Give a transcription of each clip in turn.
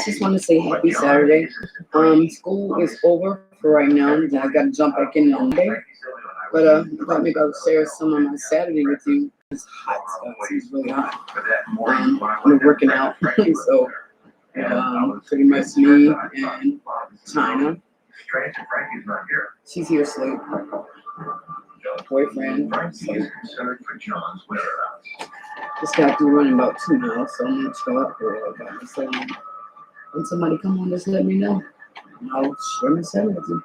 just want to say happy Saturday. School is over for right now. I got to jump back in on Monday. But I thought maybe I would share some of my Saturday with you. It's hot stuff. It's really hot. I'm working out. So pretty much me and China. She's here asleep. Boyfriend. So just got through running about 2 miles, so I'm gonna chill up for a little bit. So when somebody come on, just let me know. And I'll share my Saturday with you.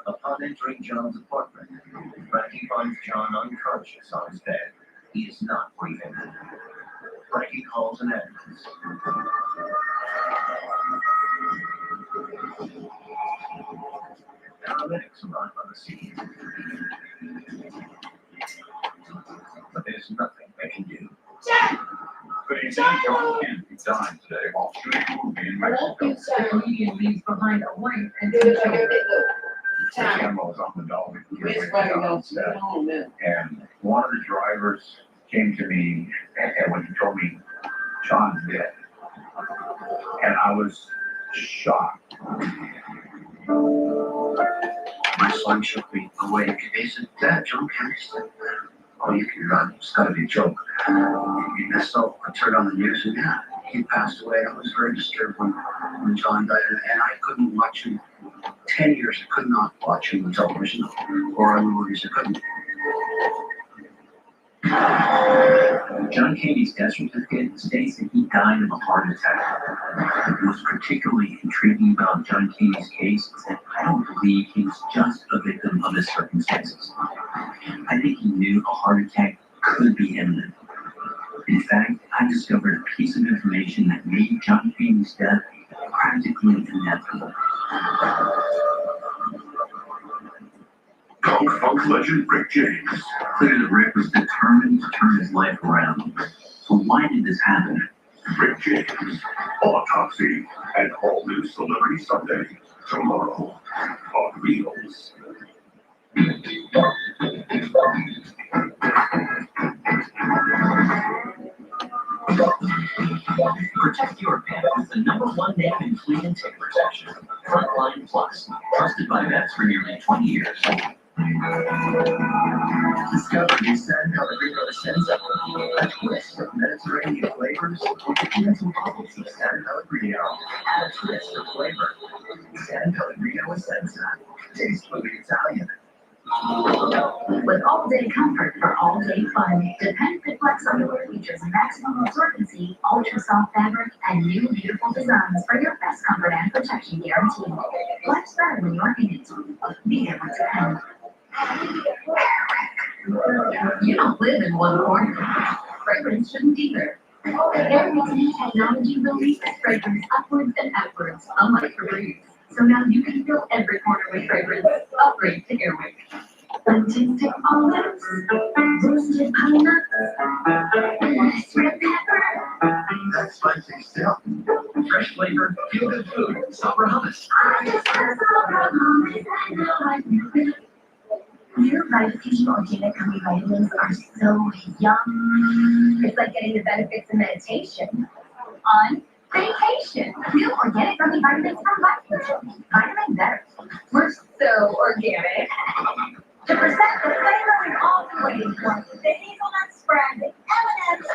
Upon entering John's apartment, Frankie finds John unconscious on his bed. He is not breathing. Frankie calls an ambulance. Paramedics arrive on the scene. But there's nothing they can do. But he's in John Kennedy died today while shooting a movie in Mexico. The comedian leaves behind a wife and Do two it like children. The camera was on the dog. And one of the drivers came to me and when he told me John's dead. And I was shocked. My son shook me awake. He said, Dad, John Kennedy's dead. Oh, you can run. It's got to be a joke. So I turned on the news and yeah, he passed away. I was very disturbed when John died. And I couldn't watch him. 10 years, I could not watch him on television or on movies. I couldn't. John Kennedy's death certificate states that he died of a heart attack. What's particularly intriguing about John Kennedy's case is that I don't believe he was just a victim of his circumstances. I think he knew a heart attack could be imminent. In fact, I discovered a piece of information that made John Kennedy's death practically inevitable. Dog funk legend Rick James. Clearly, Rick was determined to turn his life around. So why did this happen? Rick James. Autopsy and all new Celebrity Sunday tomorrow on Wheels. Protect your pet with the #1 name in flea and tick protection. Frontline Plus, trusted by vets for nearly 20 years. Discover new San Pellegrino Essenza, a twist of Mediterranean flavors with the gentle bubbles of San Pellegrino. Add a twist of flavor. San Pellegrino Essenza, tastefully Italian. With all-day comfort for all-day fun, Depend Flex underwear features maximum absorbency, ultra-soft fabric, and new beautiful designs for your best comfort and protection guarantee. Flex better when you're in it. Be there with Depend. You don't live in one corner. Fragrance shouldn't either. Airwicks new technology releases fragrance upwards and outwards, unlike Febreze. So now you can fill every corner with fragrance. Upgrade to Airwick. Fantastic olives, roasted pine nuts, red pepper. That's spicy still. Fresh flavor, feel good food, Sabra hummus. I just had some hummus, I know I knew it. Your Vitafusion Organic Gummy Vitamins are so yum. It's like getting the benefits of meditation on vacation. New organic gummy vitamins from Vitafusion. Vitamin better. We're so organic. To present the flavor we've all been waiting for, the hazelnut spread, the M&M's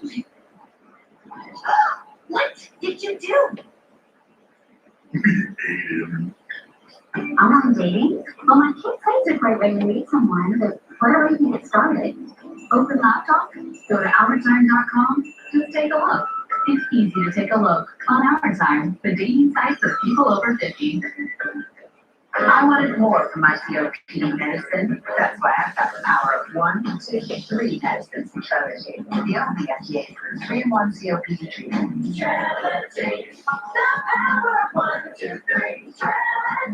candy. What did you do? I'm on dating? Well, my kids say it's a great way to meet someone, but where do we can get started? Open laptop, go to OurTime.com, just take a look. It's easy to take a look on Our Time, the dating site for people over 50. I wanted more from my COPD medicine. That's why I've got the power of 1, 2, 3 medicines from Trilogy. The only FDA-approved 3-in-1 COPD treatment. Trilogy. The power of 1, 2, 3.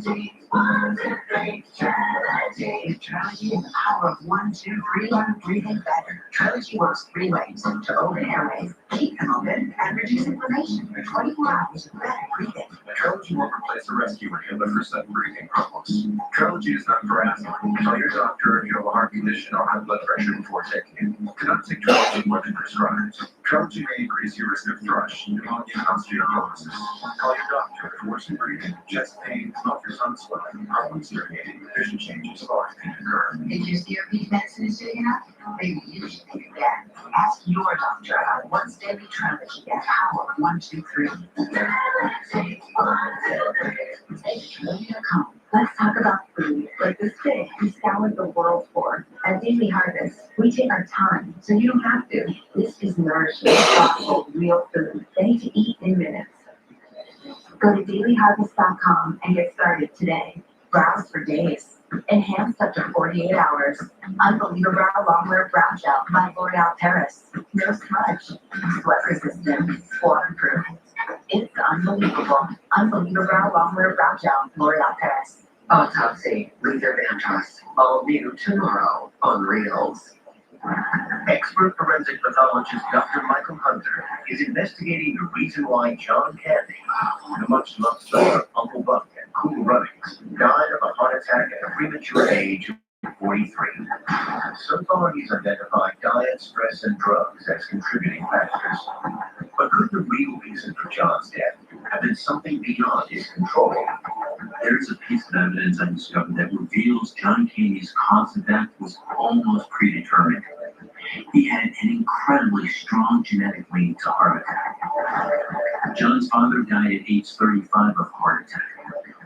Trilogy. 1, 2, 3. Trilogy. Trilogy is the power of 1, 2, 3. Breathing better. Trilogy works 3 ways to open airways, keep them open, and reduce inflammation for 24 hours of better breathing. Trilogy won't replace a rescue inhaler for sudden breathing problems. Trilogy is not for asthma. Tell your doctor if you have a heart condition or high blood pressure before taking it. Do not take Trilogy more than prescribed. Trilogy may increase your risk of thrush, pneumonia, and osteoporosis. Call your doctor if worsening breathing, chest pain, smoke or sun swelling, problems irritating, vision changes, or can occur. If your COPD medicine is doing enough, maybe you should take it again. Ask your doctor about once daily Trilogy at Power 123. Take 1, 2, 3. Take Trilogy.com. Let's talk about food, like this pig we scoured the world for. At Daily Harvest, we take our time, so you don't have to. This is nourishing, thoughtful, real food, ready to eat in minutes. Go to dailyharvest.com and get started today. Browse for days. Enhanced up to 48 hours. Unbelievable Longwear Brow Gel by L'Oreal Paris. No smudge. Sweat resistant. Waterproof. It's unbelievable. Unbelievable Longwear Brow Gel, L'Oreal Paris. Autopsy, Luther Vandross. All new tomorrow on Reels. Expert forensic pathologist Dr. Michael Hunter is investigating the reason why John Candy, the much-loved son of Uncle Buck and Cool Runnings, died of a heart attack at the premature age of 43. So far, he's identified diet, stress, and drugs as contributing factors. But could the real reason for John's death have been something beyond his control? There's a piece of evidence I discovered that reveals John Candy's cause of death was almost predetermined. He had an incredibly strong genetic link to heart attack. John's father died at age 35 of heart attack.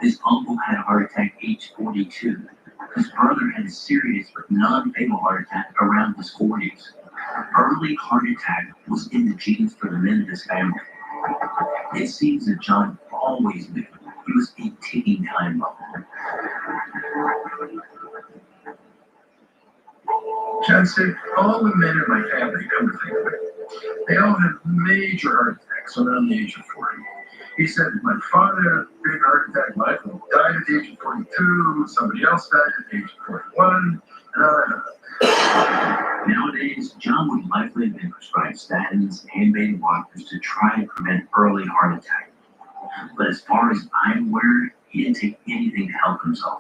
His uncle had a heart attack at age 42. His brother had a serious but non-fatal heart attack around his 40s. Early heart attack was in the genes for the men of his family. It seems that John always knew he was a ticking time bomb. John said, all the men in my family, come to think of it, they all had major heart attacks around the age of 40. He said, my father had a big heart attack, Michael died at the age of 42, somebody else died at the age of 41, and on. Nowadays, John would likely have been prescribed statins and beta blockers to try and prevent early heart attack. But as far as I'm aware, he didn't take anything to help himself.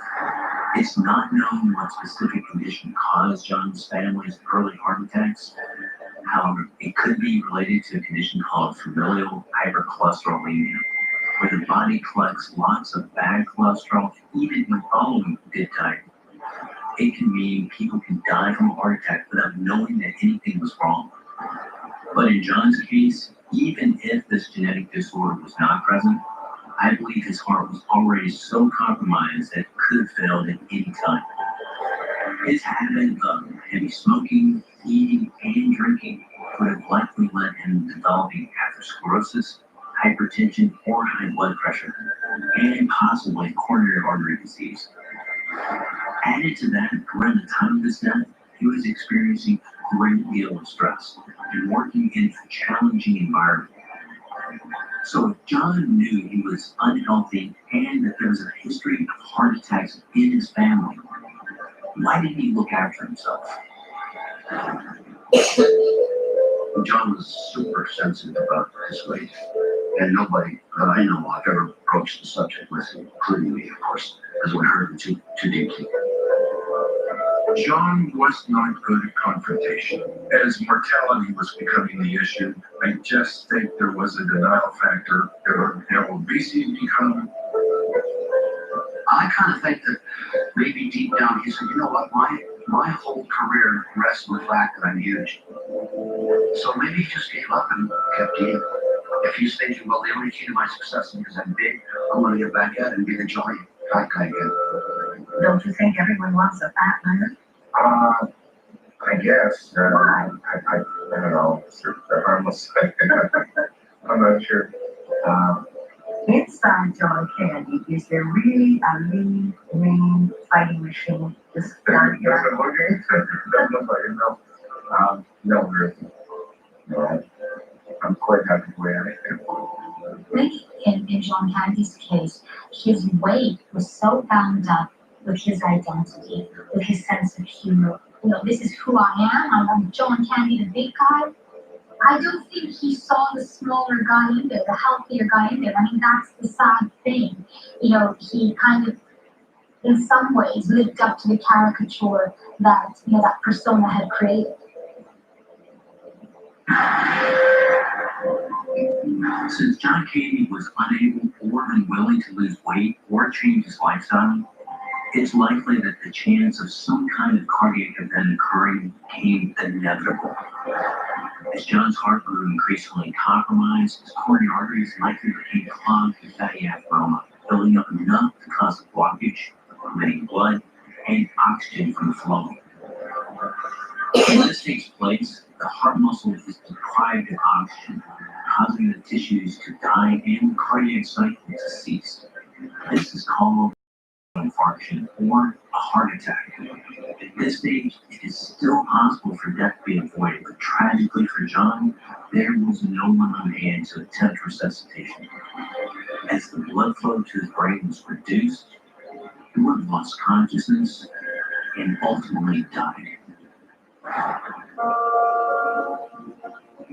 It's not known what specific condition caused John's family's early heart attacks. However, it could be related to a condition called familial hypercholesterolemia, where the body collects lots of bad cholesterol even when following a good diet. It can mean people can die from a heart attack without knowing that anything was wrong. But in John's case, even if this genetic disorder was not present, I believe his heart was already so compromised that it could have failed at any time. His habit of heavy smoking, eating, and drinking would have likely led him to developing atherosclerosis, hypertension, or high blood pressure, and possibly coronary artery disease. Added to that, around the time of his death, he was experiencing a great deal of stress and working in a challenging environment. So if John knew he was unhealthy and that there was a history of heart attacks in his family, why didn't he look after himself? John was super sensitive about his weight, and nobody that I know of ever approached the subject with him, including me, of course, as we hurt him too deeply. John was not good at confrontation. As mortality was becoming the issue, I just think there was a denial factor. There will obesity become. I kind of think that maybe deep down he said, you know what, my whole career rests on the fact that I'm huge. So maybe he just gave up and kept eating. If he's thinking, well, the only key to my success is because I'm big, I'm going to get back at it and be the giant. That kind of guy. Don't you think everyone wants a fat man? I guess. Why? I don't know. They're harmless. I'm not sure. Inside John Candy, is there really a lean fighting machine? Just Doesn't look like it, no. No, really. No. I'm quite happy the way I am. Maybe in John Candy's case, his weight was so bound up with his identity, with his sense of humor, this is who I am. I'm John Candy, the big guy. I don't think he saw the smaller guy in there, the healthier guy in there. I mean, that's the sad thing. He kind of, in some ways, lived up to the caricature that, that persona had created. Since John Candy was unable or unwilling to lose weight or change his lifestyle, it's likely that the chance of some kind of cardiac event occurring became inevitable. As John's heart grew increasingly compromised, his coronary arteries likely became clogged with fatty atheroma, filling up enough to cause a blockage, preventing blood and oxygen from flowing. When this takes place, the heart muscle is deprived of oxygen, causing the tissues to die and the cardiac cycle to cease. This is called infarction or a heart attack. At this stage, it is still possible for death to be avoided, but tragically for John, there was no one on hand to attempt resuscitation. As the blood flow to his brain was reduced, he would have lost consciousness and ultimately died.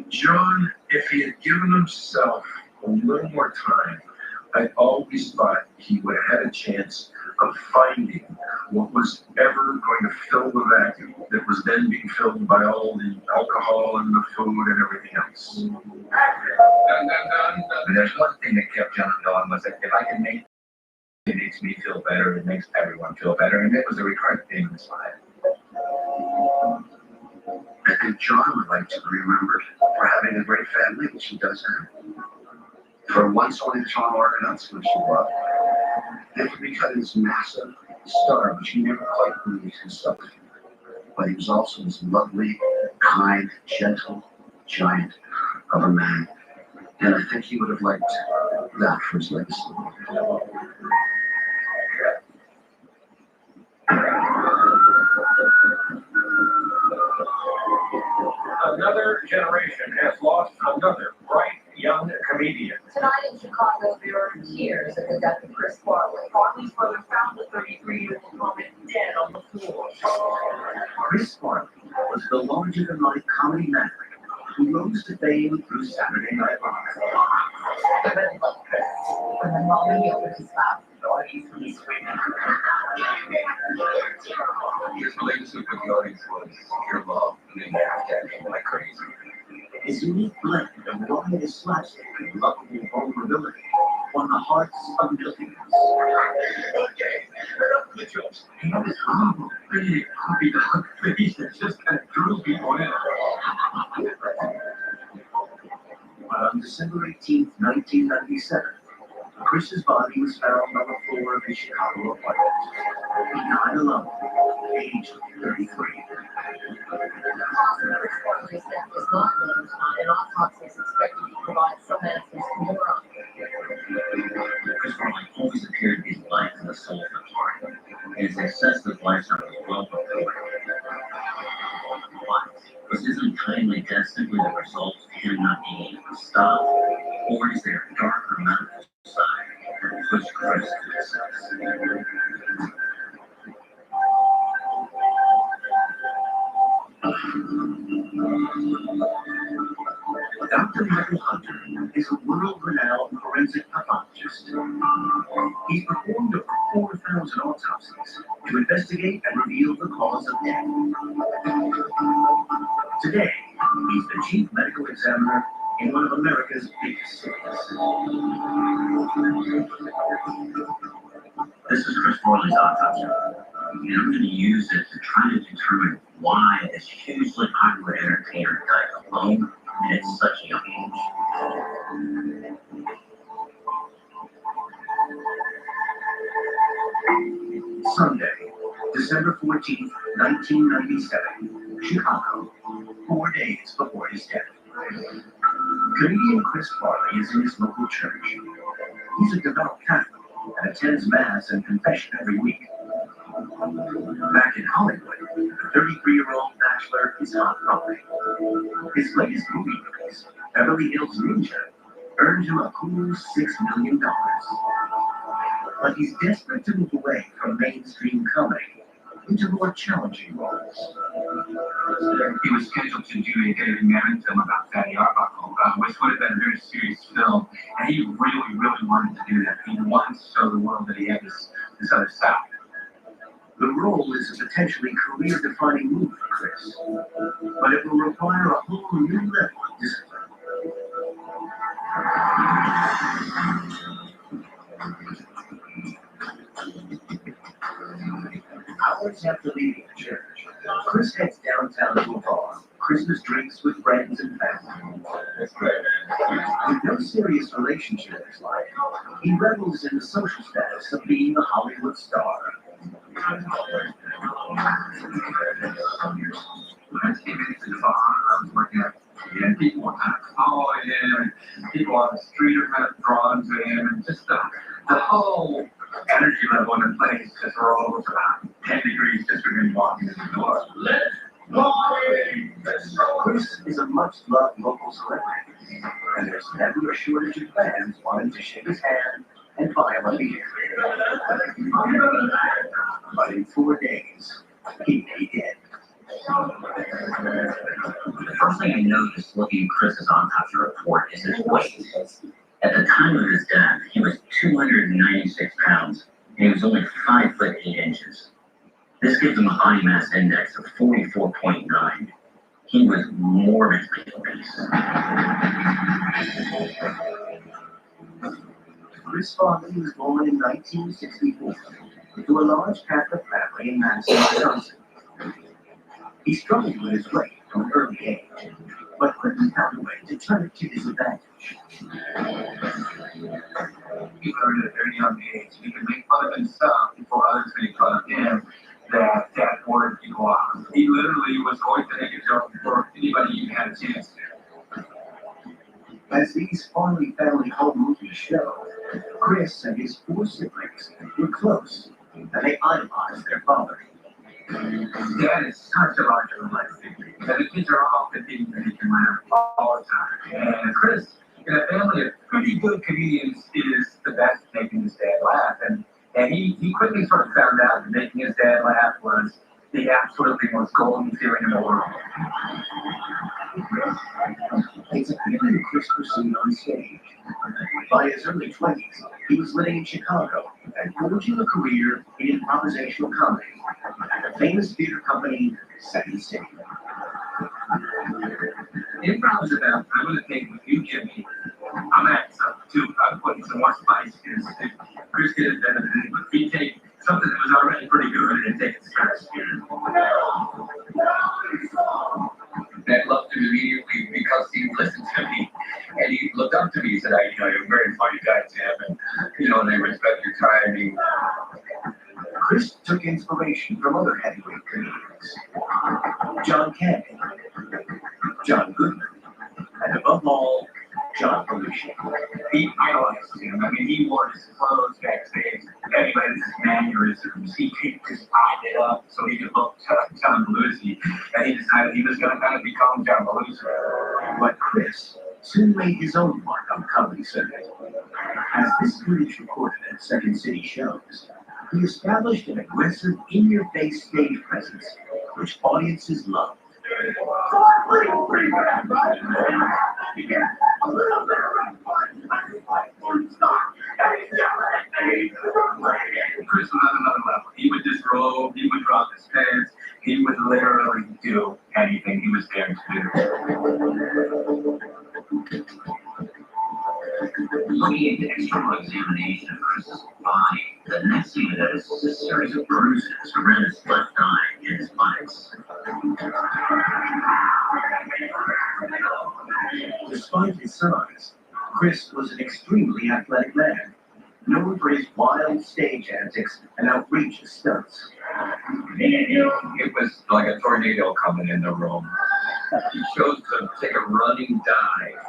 John, if he had given himself a little more time, I always thought he would have had a chance of finding what was ever going to fill the vacuum that was then being filled by all the alcohol and the food and everything else. But there's one thing that kept John going was that if I can make it makes me feel better, it makes everyone feel better, and it was a recurring theme in his life. I think John would like to be remembered for having a great family, which he does have. For once owning strong organoids, which he loved. And for becoming this massive star, which he never quite believed himself. But he was also this lovely, kind, gentle giant of a man. And I think he would have liked that for his legacy. Another generation has lost another bright young comedian. Tonight in Chicago, there are tears at the death of Chris Farley. Farley's brother found the 33-year-old woman dead on the floor. Chris Farley was the larger-than-life comedy maverick who rose to fame through Saturday Night Live. I really love Chris. From the moment he opened his mouth, the audience would be screaming. His relationship with the audience was pure love, and then action like crazy. His unique blend of riotous slapstick and lovable vulnerability won the hearts of millions. Okay, enough of the jokes. He had this humble, big, puppy dog face that just kind of drew people in. On December 18th, 1997, Chris's body was found on the floor of his Chicago apartment. He died alone, aged 33. The cause of Chris Farley's death is not known tonight, and autopsy is expected to provide some answers tomorrow. Chris Farley always appeared to be life and the soul of the party, and his excessive lifestyle was well reported. But was his untimely death simply the result of him not being able to stop, or is there a darker medical side that pushed Chris to excess? Dr. Michael Hunter is a world-renowned forensic pathologist. He's performed over 4,000 autopsies to investigate and reveal the cause of death. Today, he's the chief medical examiner in one of America's biggest cities. This is Chris Farley's autopsy, and I'm going to use it to try to determine why this hugely popular entertainer died alone and at such a young age. Sunday, December 14th, 1997, Chicago, 4 days before his death. Comedian Chris Farley is in his local church. He's a devout Catholic and attends Mass and confession every week. Back in Hollywood, the 33-year-old bachelor is hot property. His latest movie release, Beverly Hills Ninja, earned him a cool $6 million. But he's desperate to move away from mainstream comedy into more challenging roles. He was scheduled to do a David Mamet film about Fatty Arbuckle, which would have been a very serious film, and he really, really wanted to do that. He wanted to show the world that he had this other side. The role is a potentially career-defining move for Chris, but it will require a whole new level of discipline. Hours after leaving the church, Chris heads downtown to a bar, Christmas drinks with friends and family. With no serious relationship in his life, he revels in the social status of being a Hollywood star. When I came into the bar, I was looking at and people were kind of following him, and people on the street are kind of drawn to him, and just the whole energy level in the place just rose about 10 degrees just for him walking in the door. Let's party! Chris is a much-loved local celebrity, and there's never a shortage of fans wanting to shake his hand and buy him a beer. But in 4 days, he may be dead. The first thing I noticed looking at Chris's autopsy report is his weight. At the time of his death, he was 296 pounds, and he was only 5 foot 8 inches. This gives him a body mass index of 44.9. He was morbidly obese. Chris Farley was born in 1964 into a large Catholic family in Madison, Wisconsin. He struggled with his weight from an early age, but quickly found a way to turn it to his advantage. He learned at a very young age he could make fun of himself before others made fun of him. That word people off. He literally was always to make a joke before anybody even had a chance to. As these Farley family home movies show, Chris and his 4 siblings were close, and they idolized their father. Dad is such a larger than life figure. And the kids are all competing to make him laugh all the time. And Chris, in a family of pretty good comedians, is the best at making his dad laugh. And he quickly sort of found out that making his dad laugh was the absolutely most golden feeling in the world. It's a feeling Chris pursued on stage. By his early 20s, he was living in Chicago and forging a career in improvisational comedy at the famous theater company Second City. Improv is about, I'm going to take what you give me. I'm adding something too. I'm putting some more spice in. Chris did it better than anyone. He take something that was already pretty good and take it to spice. Dad loved him immediately because he listened to me and he looked up to me. He said, you're a very funny guy, Tim, and they respect your timing. Chris took inspiration from other heavyweight comedians: John Candy, John Goodman, and above all, John Belushi. He idolized him. He wore his clothes backstage. Anyway, his mannerisms. He picked his it up so he could look John Belushi. And he decided he was going to kind of become John Belushi. But Chris soon made his own mark on the comedy circuit. As this footage recorded at Second City shows, he established an aggressive, in-your-face stage presence, which audiences loved. So I'm pretty bad, right? Yeah, a little bit of fun. I just like one star. And he's yelling at me. Chris was on another level. He would disrobe, he would drop his pants, he would literally do anything he was daring to do. Looking into external examination of Chris's body, the next thing you notice is a series of bruises around his left eye and his buttocks. Despite his size, Chris was an extremely athletic man, known for his wild stage antics and outrageous stunts. It was like a tornado coming in the room. He chose to take a running dive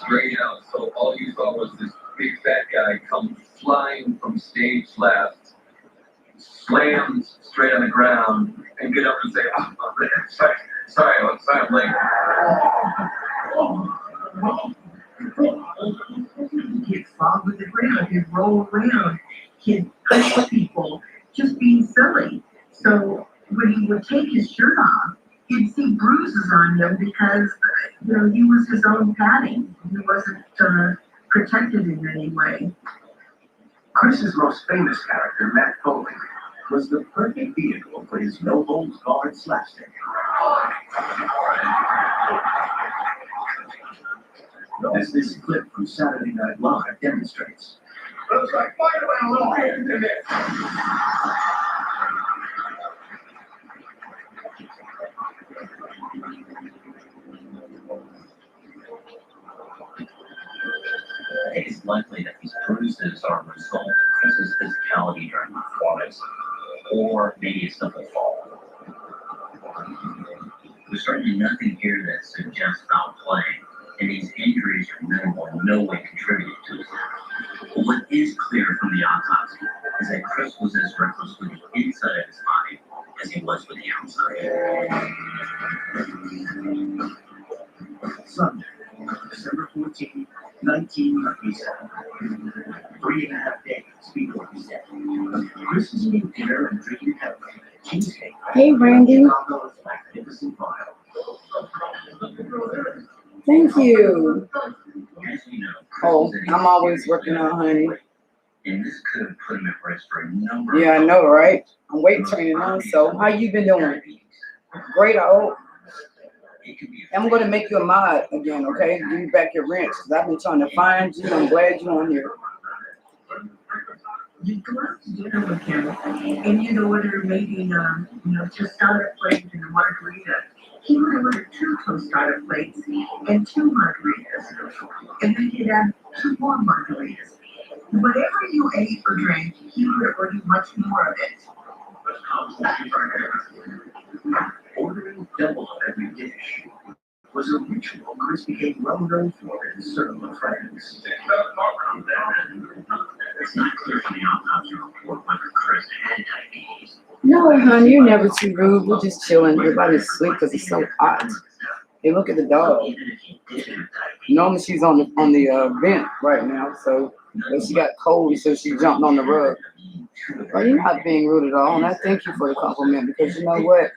straight out, so all you saw was this big fat guy come flying from stage left, slammed straight on the ground, and get up and say, sorry, I'm late. He'd get frog with the ground, he'd roll around, he'd push people, just being silly. So when he would take his shirt off, You'd see bruises on him because, he was his own padding. He wasn't protected in any way. Chris's most famous character, Matt Foley, was the perfect vehicle for his no-holds-barred slapstick. As this clip from Saturday Night Live demonstrates. Looks like fireman alone in it. It is likely that these bruises are a result of Chris's physicality during performance, or maybe a simple fall. There's certainly nothing here that suggests foul play, and these injuries are minimal and in no way contributed to it. But what is clear from the autopsy is that Chris was as reckless with the inside of his body as he was with the outside. Sunday, December 14, 1997. 3.5 days before his death. Chris is eating dinner and drinking heavily. Cheesecake. Hey, Randy. Magnificent vial. Thank you. As you know, Oh, I'm always working on honey. and this could have put him at risk for a number Yeah, I of know, right? I'm weight training now, so how you been doing? Great, I hope. It could be I'm gonna make you a mod again, okay? Give you back your rent, because I've been trying to find you. I'm glad you're on here. You'd go out to dinner with him, and you'd order maybe, just starter plate and a margarita. He would order 2 starter plates and 2 margaritas, and then he'd add 2 more margaritas. Whatever you ate or drank, he would order much more of it. ordering double of every dish was a ritual Chris became well known for in his circle of friends. It's not clear from the autopsy report whether Chris had diabetes. No, hon, you're never too rude. We're just chilling. Everybody's asleep because it's so hot. Hey, look at the dog. Even if he did have diabetes, Normally she's on the vent right now, so but she got cold, so she jumped on the rug. Well, you're not being rude at all, and I thank you for the compliment because you know what?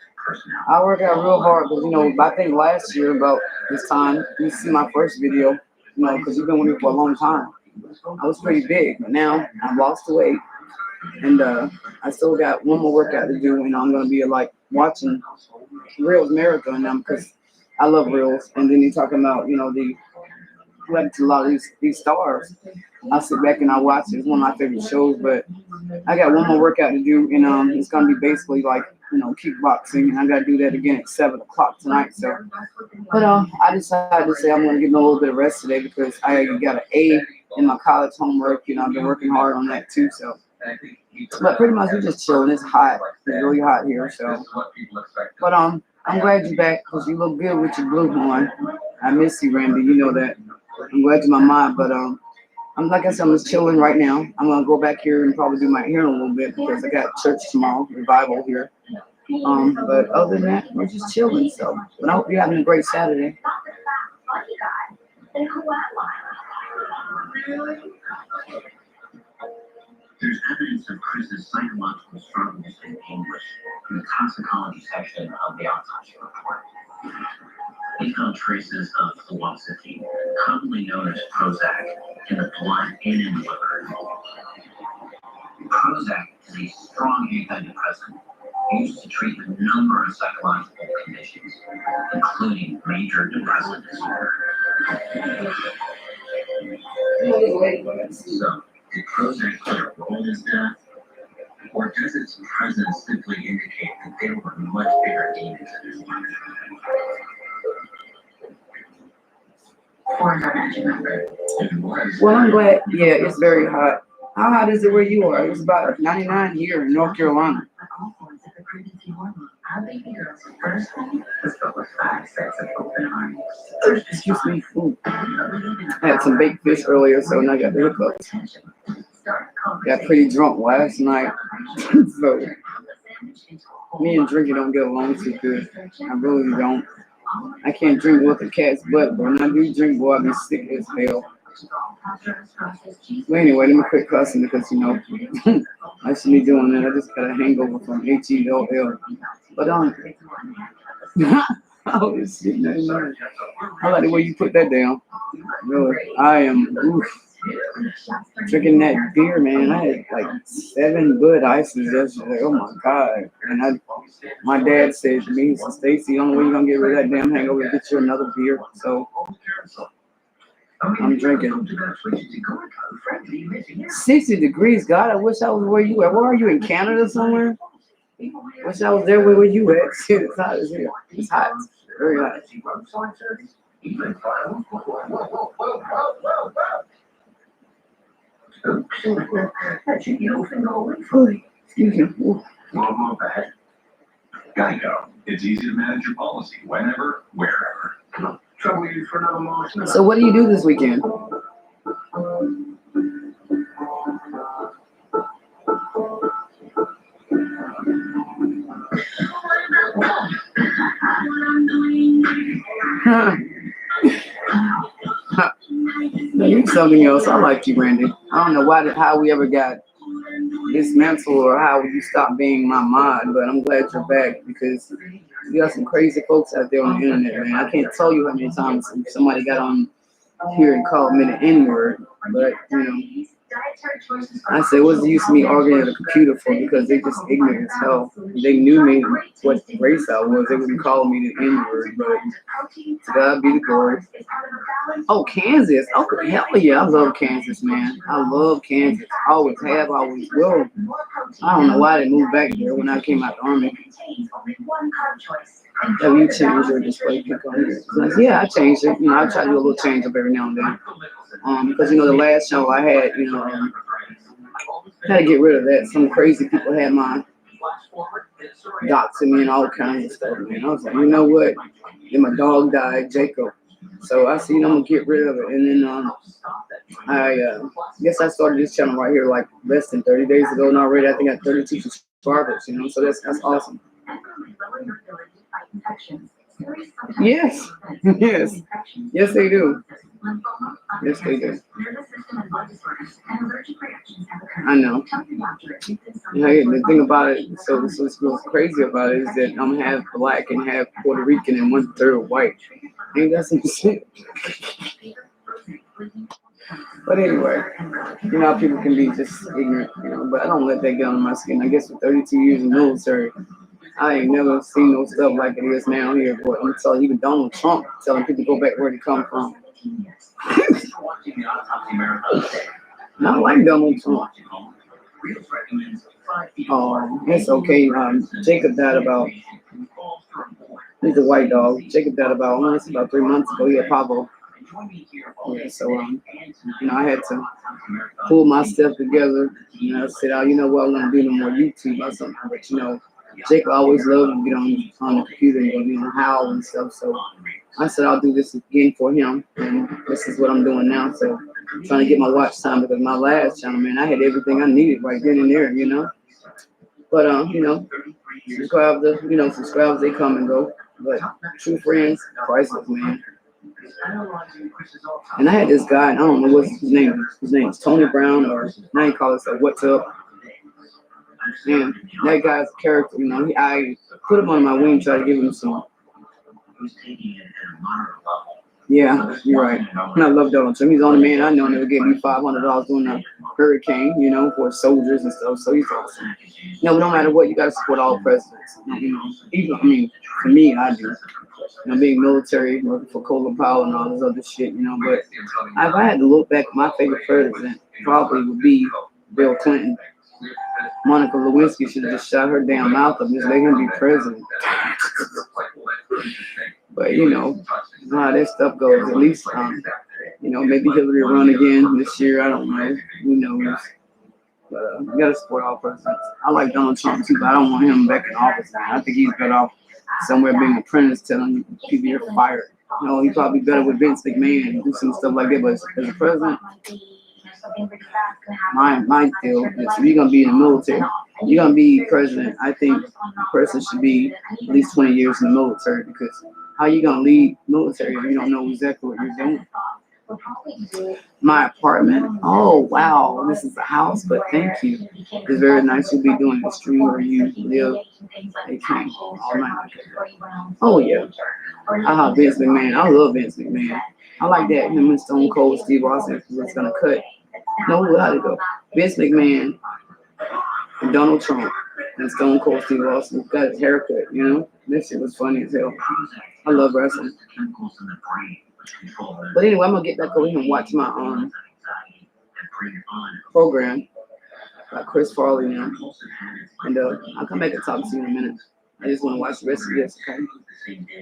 I work out real hard, but I think last year about this time, you see my first video, because you've been with me for a long time. I was pretty big, but now I've lost the weight, and I still got one more workout to do, and I'm gonna be like watching Reels marathon now because I love Reels. And then you're talking about the what to a lot of these stars. I sit back and I watch it. It's one of my favorite shows, but I got one more workout to do, and it's gonna be basically like kickboxing, and I gotta do that again at 7 o'clock tonight. So, but I decided to say I'm gonna give me a little bit of rest today because I got an A in my college homework. I've been working hard on that too. So, but pretty much we're just chilling. It's hot. It's really hot here. So, but I'm glad you're back because you look good with your blue on. I miss you, Randy. You know that. I'm glad you're my mind, but I'm like I said, I'm just chilling right now. I'm gonna go back here and probably do my hair in a little bit because I got church tomorrow, revival here. But other than that, we're just chilling. So, but I hope you're having a great Saturday. there's evidence of Chris's psychological struggles and anguish in the toxicology section of the autopsy report. They found traces of fluoxetine, commonly known as Prozac, in the blood and in the liver. Prozac is a strong antidepressant used to treat a number of psychological conditions, including major depressive disorder. So, did Prozac play a role in his death? Or does its presence simply indicate that there were much bigger demons in his life? For an energy member. If it was, Well, I'm glad. Yeah, it's very hot. How hot is it where you are? It's about 99 here in North Carolina. But also it's a pregnancy hormone. Our baby girl's first one was filled with 5 sets of open arms. Excuse me. Ooh. I had some baked fish earlier, so now I got the hiccups. Got pretty drunk last night. So me and drinking don't get along too good. I really don't. I can't drink with a cat's butt, but when I do drink, boy, I be sick as hell. But anyway, let me quit cussing because, I shouldn't be doing that. I just got a hangover from H-E-L-L. But Oh shit, no. I like the way you put that down. Really, I am drinking that beer, man. I had like 7 Bud Ices yesterday. Oh my god! And my dad said to me, he said, "Stacy, the only way you're gonna get rid of that damn hangover is get you another beer." So I'm drinking. 60 degrees, God. I wish I was where you at. Where are you, in Canada somewhere? Wish I was there where you at. Shit, it's hot as hell. It's hot. Very hot. Excuse me. Ooh. Geico. It's easy to manage your policy whenever, wherever. Trouble you for another month. So what do you do this weekend? No, you're something else. I like you, Randy. I don't know how we ever got dismantled or how you stopped being my mod, but I'm glad you're back because you got some crazy folks out there on the internet, man. I can't tell you how many times somebody got on here and called me the N-word, but you know, I said, what's the use of me arguing with a computer for? Because they just ignorant as hell. If they knew me, what race I was, they wouldn't call me the N-word, but to God be the glory. Oh, Kansas. Oh, hell yeah. I love Kansas, man. I love Kansas. I always have, I always will. I don't know why they moved back there when I came out of the Army. Have you changed your display pic on here? Yeah, I changed it. You know, I try to do a little change up every now and then. Because, you know, the last show I had, you know, had to get rid of that. Some crazy people had my doxing me and all kinds of stuff, man. I was like, you know what? Then my dog died, Jacob. So I said, you know, I'm going to get rid of it. And then I guess I started this channel right here like less than 30 days ago. And already I think I got 32 subscribers, you know, so that's awesome. Yes, yes, yes, they do. Yes, they do. I know. Yeah, the thing about it, so what's crazy about it is that I'm half black and half Puerto Rican and 1/3 white. Ain't that some shit? But anyway, you know how people can be just ignorant, you know, but I don't let that get on my skin. I guess for 32 years in the military, I ain't never seen no stuff like it is now here, but I'm telling you, even Donald Trump telling people to go back where they come from. Not like Donald Trump. Oh, it's okay. Jacob died about, he's a white dog. Jacob died about 3 months ago. He had Pablo. Yeah, so, you know, I had to pull myself together. You know, I said, oh, you know what, I'm going to do no more YouTube or something. But, you know, Jacob always loved to get on the computer and go, you know, howl and stuff. So I said, I'll do this again for him. And this is what I'm doing now. So I'm trying to get my watch time because my last channel, man, I had everything I needed right then and there, you know. But, you know, subscribers, they come and go. But true friends, priceless, man. And I had this guy, I don't know what's his name. His name is Tony Brown, or now he calls it What's Up. And that guy's a character, you know. I put him on my wing, try to give him some. Yeah, you're right. And I love Donald Trump. He's the only man I know that gave me $500 doing a hurricane, you know, for soldiers and stuff. So he's awesome. You know, no matter what, you got to support all presidents. You know, even, I mean, for me, I do. You know, being military, working for Colin Powell and all this other shit, you know. But if I had to look back, my favorite president probably would be Bill Clinton. Monica Lewinsky should have just shot her damn mouth up and just let him be president. But you know how that stuff goes. At least, you know, maybe Hillary will run again this year. I don't know. Who knows? But you gotta support all presidents. I like Donald Trump too, but I don't want him back in office now. I think he's better off somewhere being an apprentice, telling people you're fired. You know, he's probably better with Vince McMahon and do some stuff like that. But as a president, my deal is if you're gonna be in the military, you're gonna be president. I think the person should be at least 20 years in the military, because how you gonna lead military if you don't know exactly what you're doing? We'll probably do it. My apartment. Oh wow, this is a house, but thank you. It's very nice to be doing a stream where you live. They came all night. Oh yeah. Vince McMahon. I love Vince McMahon. I like that. Him and Stone Cold Steve Austin was gonna cut. No, how to go. Vince McMahon and Donald Trump and Stone Cold Steve Austin got his haircut, you know? This shit was funny as hell. I love wrestling. But anyway, I'm gonna get back over here and watch my program by Chris Farley now. And I'll come back and talk to you in a minute. I just want to watch the rest of this, okay?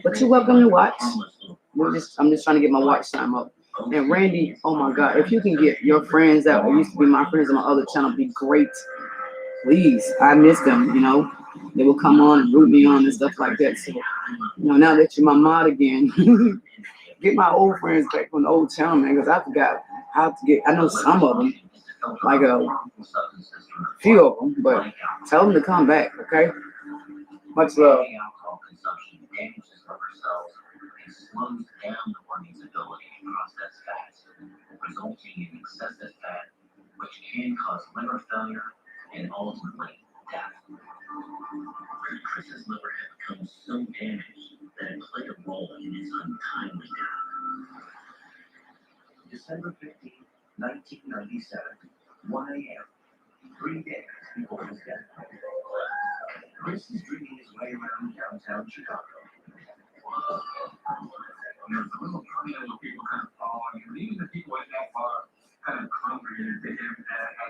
But you're welcome to watch. I'm just trying to get my watch time up. And Randy, oh my God, if you can get your friends that used to be my friends on my other channel, be great. Please, I miss them, you know. They will come on and root me on and stuff like that. So, you know, now that you're my mod again, get my old friends back on the old channel, man, because I forgot how to get. I know some of them, like a few of them, but tell them to come back, okay? Much love. Alcohol consumption damages liver cells and slows down the body's ability to process fats, resulting in excessive fat, which can cause liver failure and ultimately death. Chris's liver had become so damaged that it played a role in his untimely death. December 15, 1997, 1 a.m., 3 days before his death. Chris is dreaming his way around downtown Chicago. There's a little tornado of people kind of following him. Even the people in that bar kind of congregated to him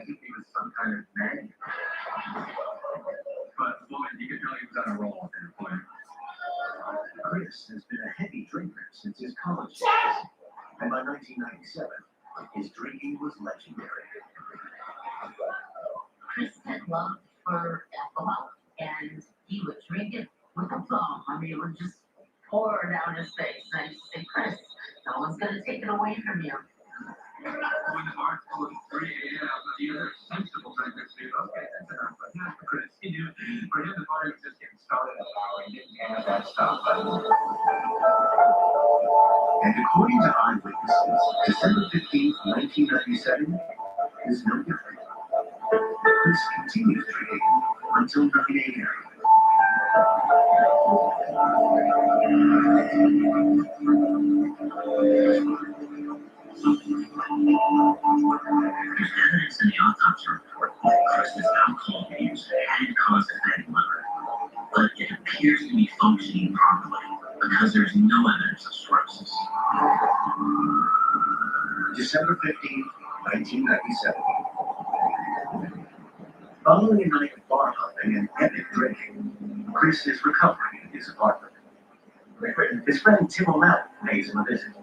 as if he was some kind of magnet. But boy, you could tell he was on a roll at that point. Chris has been a heavy drinker since his college days, and by 1997, his drinking was legendary. Chris had love for alcohol, and he would drink it with a plum. I mean, it would just pour down his face. And I used to say, Chris, no one's going to take it away from you. When the bar's full of 3 a.m., the other sensible thing to do, okay, that's enough, but not for Chris. He knew, for him, the bar was just getting started at hour. He didn't have that stop button. And according to eyewitnesses, December 15, 1997 is no different. Chris continues drinking until 9 a.m. There's evidence in the autopsy report that Chris's alcohol use had caused a fatty liver, but it appears to be functioning properly because there's no evidence of cirrhosis. December 15, 1997. Following a night of bar hopping and epic drinking, Chris is recovering in his apartment. His friend Tim O'Malley pays him a visit.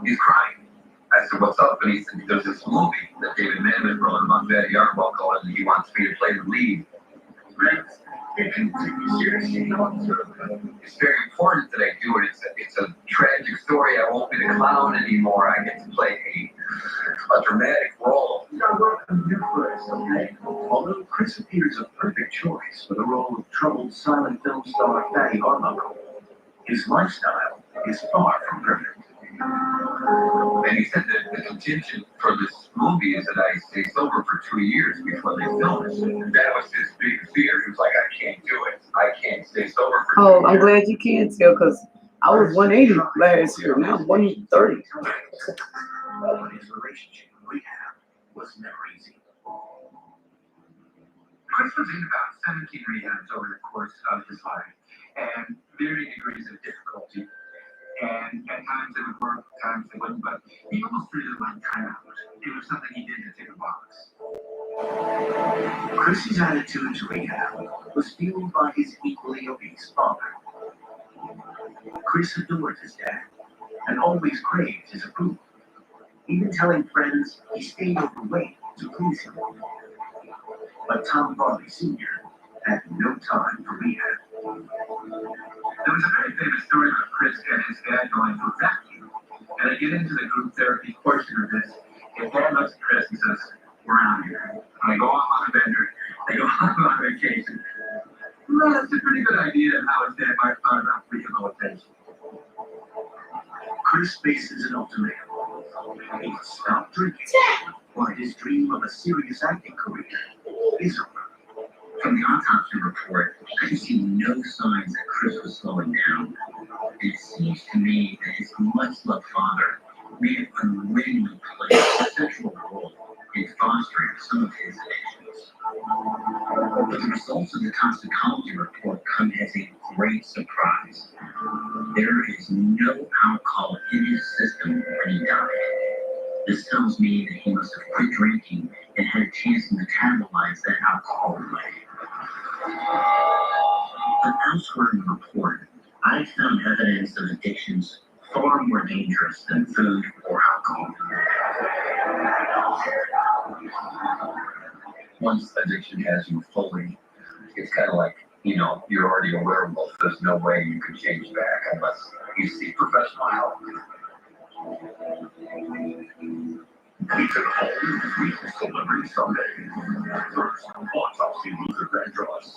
He's crying. I said, what's up? And he said, there's this movie that David Manman wrote about Fatty Arbuckle, and he wants me to play the lead. Right? You can take it seriously. It's very important that I do it. It's a tragic story. I won't be the clown anymore. I get to play a dramatic role. You're welcome to Chris, okay? Although Chris appears a perfect choice for the role of troubled silent film star Fatty Arbuckle, his lifestyle is far from perfect. And he said that the contingent for this movie is that I stay sober for 2 years before they film it. That was his big fear. He was like, I can't do it. I can't stay sober for 2 years. I'm glad you can tell, because I was 180 last year. Now I'm 130. But his relationship with rehab was never easy. Chris was in about 17 rehabs over the course of his life, and varying degrees of difficulty. And at times it would work, at times it wouldn't, but he almost treated it like timeout. It was something he did to tick a box. Chris's attitude to rehab was fueled by his equally obese father. Chris adored his dad and always craved his approval, even telling friends he stayed overweight to please him. But Tom Farley Sr. had no time for rehab. There was a very famous story about Chris and his dad going to a vacuum. And I get into the group therapy portion of this. His dad looks at Chris and says, we're out of here. And I go off on a bender. They go off on vacation. Well, that's a pretty good idea of how his dad might thought about rehabilitation. Chris faces an ultimatum. He stopped drinking, while his dream of a serious acting career is over. From the autopsy report, I could see no signs that Chris was slowing down. It seems to me that his much-loved father may have unwittingly played a central role in fostering some of his addictions. But the results of the toxicology report come as a great surprise. There is no alcohol in his system when he died. This tells me that he must have quit drinking and had a chance to metabolize that alcohol away. But elsewhere in the report, I found evidence of addictions far more dangerous than food or alcohol. Once addiction has you fully, it's kind of like, you're already a werewolf. There's no way you can change back unless you seek professional help. He took home 3 celebrity Sunday. First, autopsy Luther Vandross.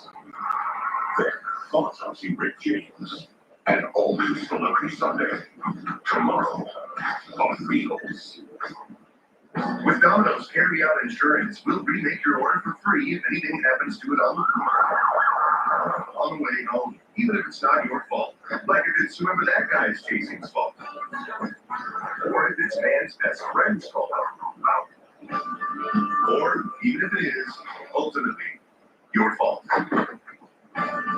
Then, autopsy Rick James. And all new Celebrity Sunday. Tomorrow, on Wheels. With Domino's carry-out insurance, we'll remake your order for free if anything happens to it on the way home, even if it's not your fault, like if it's whoever that guy is chasing's fault, or if it's man's best friend's fault, or even if it is ultimately your fault.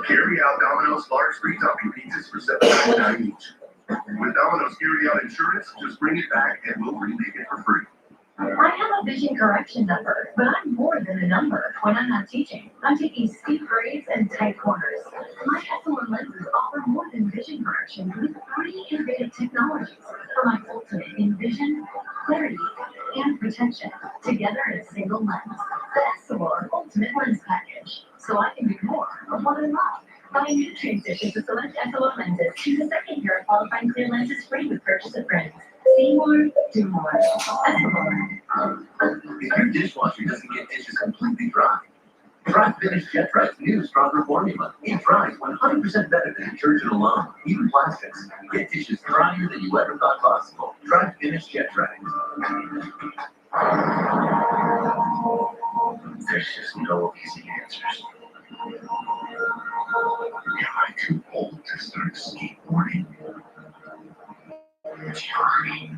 Carry out Domino's large free topping pizzas for $7.99 each. With Domino's carry-out insurance, just bring it back and we'll remake it for free. I have a vision correction number, but I'm more than a number when I'm not teaching. I'm taking steep grades and tight corners. My excellent lenses offer more than vision correction with 3 innovative technologies for my ultimate in vision, clarity, and protection, together in a single lens. The Essilor Ultimate Lens Package, so I can do more of what I love. Buy a new transition to select Essilor lenses. Choose a second pair of qualifying clear lenses free with purchase of friends. See more, do more. Essilor. If your dishwasher doesn't get dishes completely dry, try Finish Jet Dry's new stronger formula. It dries 100% better than detergent alone, even plastics. Get dishes drier than you ever thought possible. Try Finish Jet Dry. There's just no easy answers. Am I too old to start skateboarding? Johnny,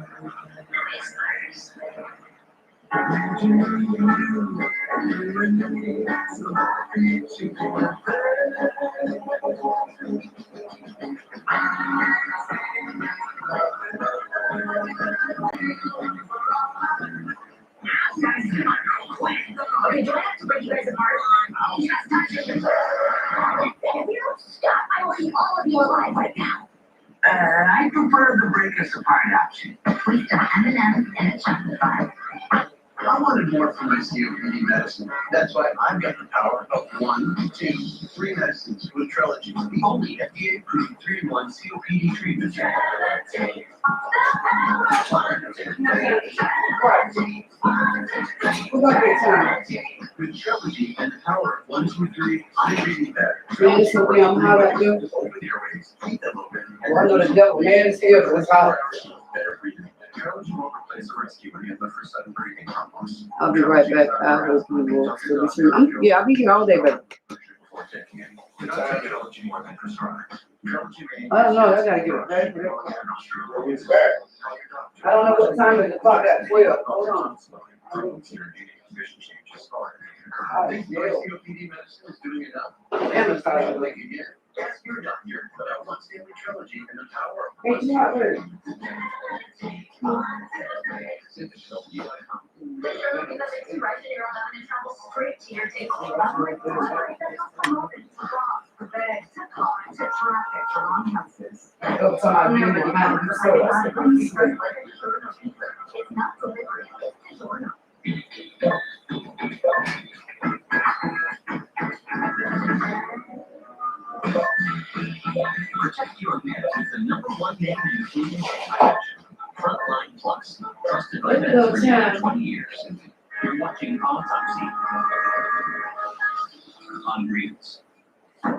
Twizzlers. Okay, do I have to break you guys apart? Just touch it. If you don't stop, I will eat all of you alive right now. I prefer the break us apart option. We still have M&M's and a chocolate bar. I wanted more from my COPD medicine. That's why I've got the power of 1, 2, 3 medicines with Trelegy, the only FDA-approved 3-in-1 COPD treatment. With Trelegy and the power of 1, 2, 3, I breathe better. Man, something I'm hot up there. Open airways, keep them open. Well, I know the devil, man, is here, but it's hot. Better breathing. Trelegy won't replace a rescue inhaler for sudden breathing problems. I'll be right back. I hope you will still be soon. Yeah, I'll be here all day, but Before taking any, you don't take Trelegy more than prescribed. Trelegy may I don't know. I gotta get ready. I don't know what time it is. The clock at 12. Hold on. I think my COPD medicine is doing enough. Damn, it's hot. Like again. Yes, you're done here, but I want Stanley Trelegy and the power of Hey, you not ready. Straight to your table. Oh, so I'm gonna get my own soda. It's not delivery, it's DiGiorno. Protect your meds with the #1 name in food Frontline Plus, trusted by vets for nearly 20 years. You're watching Autopsy on Reels. Yeah.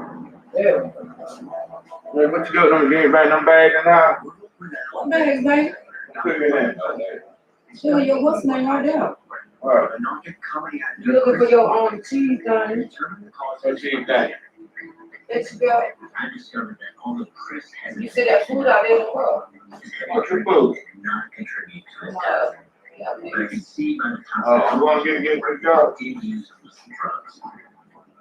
Hey, what you doing? I'm getting back in them bags now. What bags, baby? Put me in there. Sure, your what's name right there. Alright. You looking for your cheese thing What you got? that you got? I discovered that although Chris has You said that food out there in the world. What's your food? not contribute to his death. But I can see by the time Oh, you want to get the job? did use illicit drugs.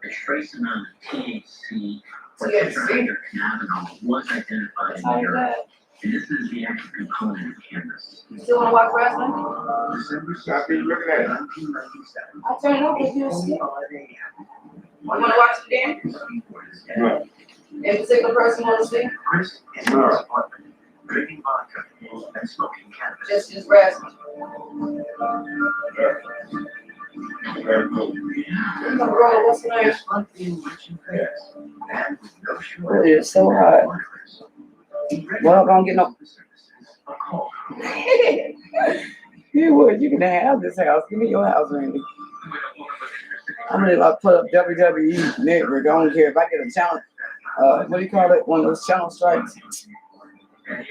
A trace amount of THC or THC? tetrahydrocannabinol was identified in How the you urine. got? And this is the active component of cannabis. You still wanna watch wrestling? December Stop it, look at that. 1997. I'll turn it over if you sleep. You wanna watch it again? No. Any particular person wanna see? Chris is in his apartment, drinking vodka and smoking cannabis. Just wrestling. Very cool. You gonna roll, what's the name? Just like being rich and famous, and with no sugar. It is so hot. Well, I'm gonna get no. A call. You would, you can have this house. Give me your house, Randy. I'm gonna like put up WWE Network. I don't care if I get a channel. What do you call it? One of those channel strikes. I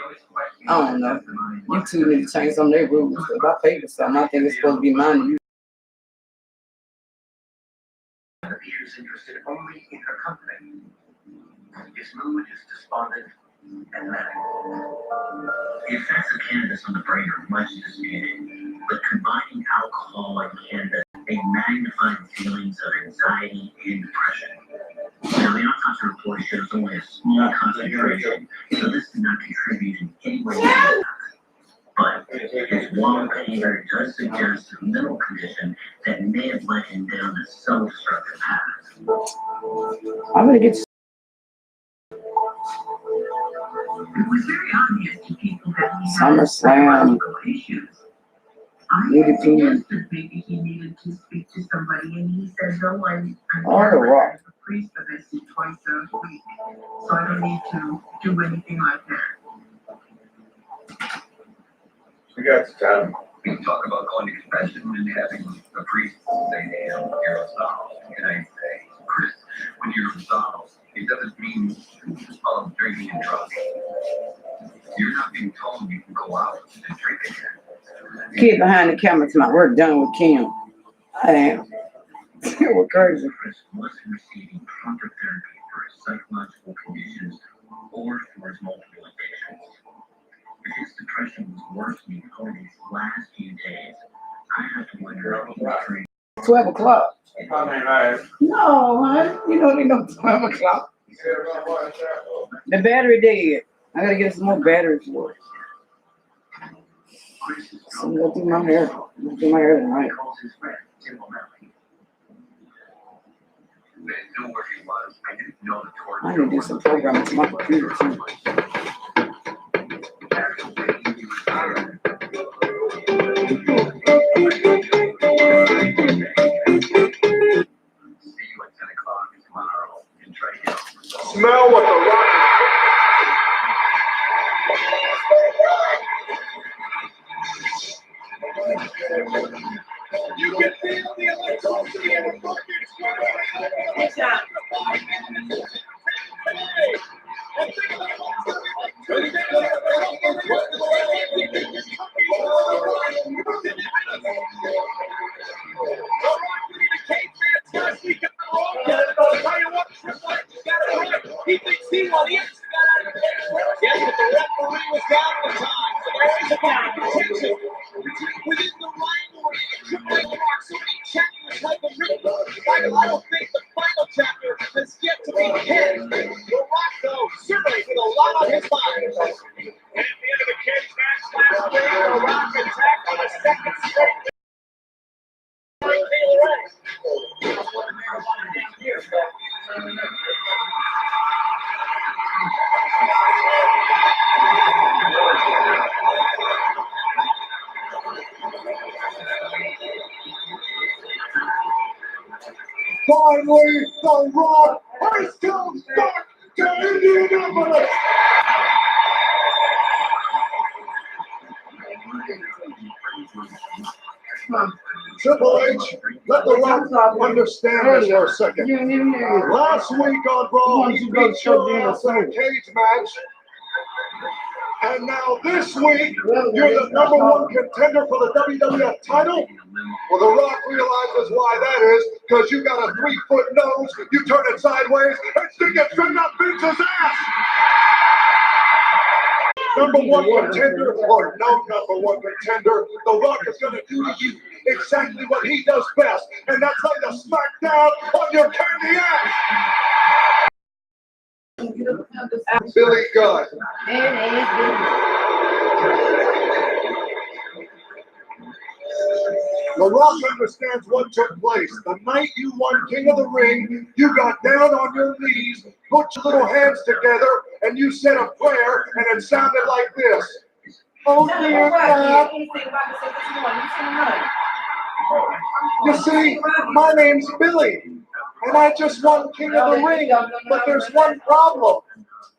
don't know. YouTube need to change some of their rules. If I pay for something, I think it's supposed to be mine. Appears interested only in her company. His mood is despondent and manic. The effects of cannabis on the brain are much disputed, but combining alcohol and cannabis, they magnify feelings of anxiety and depression. Now, the autopsy report shows only a small concentration, so this did not contribute in any way to the death. But his wild behavior does suggest a mental condition that may have led him down a self-destructive path. I'm gonna get you. It was very obvious to people that he had SummerSlam. psychological issues. I Needed to- suggested maybe he needed to speak to somebody, and he said, no, I'm Oh, the rock. a priest that I see twice a week, so I don't need to do anything like that. We got the time. We can talk about going to confession and having a priest say, hey, you're absolved. And I say, Chris, when you're absolved, it doesn't mean drinking and drugs. You're not being told you can go out and drink again. Kid behind the camera tonight. We're done with Kim. I am. We're crazy. Chris wasn't receiving proper therapy for his psychological conditions or for his multiple addictions. His depression was worsening over these last few days. I have to wonder if he was drinking. 12 o'clock. I mean, I. No, honey. You don't need no 12 o'clock. The battery dead. I gotta get some more batteries for it. So I'm gonna do my hair. I'm gonna do my hair tonight. Calls his friend, Tim O'Malley. They knew where he was. I didn't know the torture. I need to do some programming to my computer too. See you at 10 o'clock tomorrow and try to get off. Smell what the rock. You can feel the electricity in the fucking sweat. He thinks he won. He actually got out of there. Yes, but the referee was down the time. So there is a competition within the rivalry and Triple H marks so many chapters like a river. Michael, I don't think the final chapter has yet to be hit. The Rock, though, certainly with a lot on his mind. And at the end of the cage match last week, The Rock attacked on a second straight. Finally, the Rock has come back to Indianapolis. Triple H, let the Rock understand this for a second. Last week on Raw, he beat your ass in a cage match, And now this week, you're the #1 contender for the WWF title. Well, The Rock realizes why that is, because you got a 3-foot nose, you turn it sideways, and stick it straight up Vince's ass. #1 contender or no #1 contender, The Rock is going to do to you exactly what he does best, and that's lay the smack down on your candy ass. Billy Gunn. The Rock understands what took place. The night you won King of the Ring, you got down on your knees, put your little hands together, and you said a prayer, and it sounded like this. Oh dear God. You see, my name's Billy, and I just won King of the Ring, but there's one problem.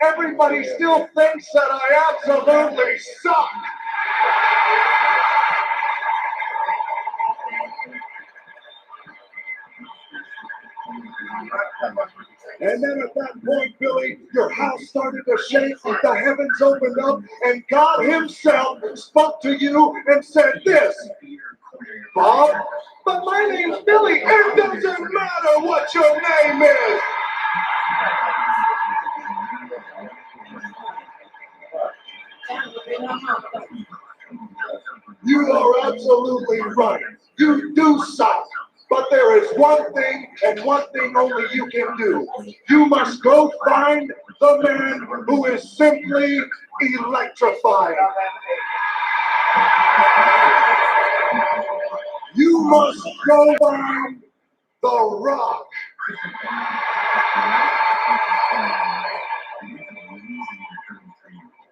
Everybody still thinks that I absolutely suck. And then at that point, Billy, your house started to shake, the heavens opened up, and God himself spoke to you and said this. Bob, but my name's Billy. It doesn't matter what your name is. You are absolutely right. You do suck. But there is one thing, and one thing only you can do. You must go find the man who is simply electrifying. You must go find The Rock.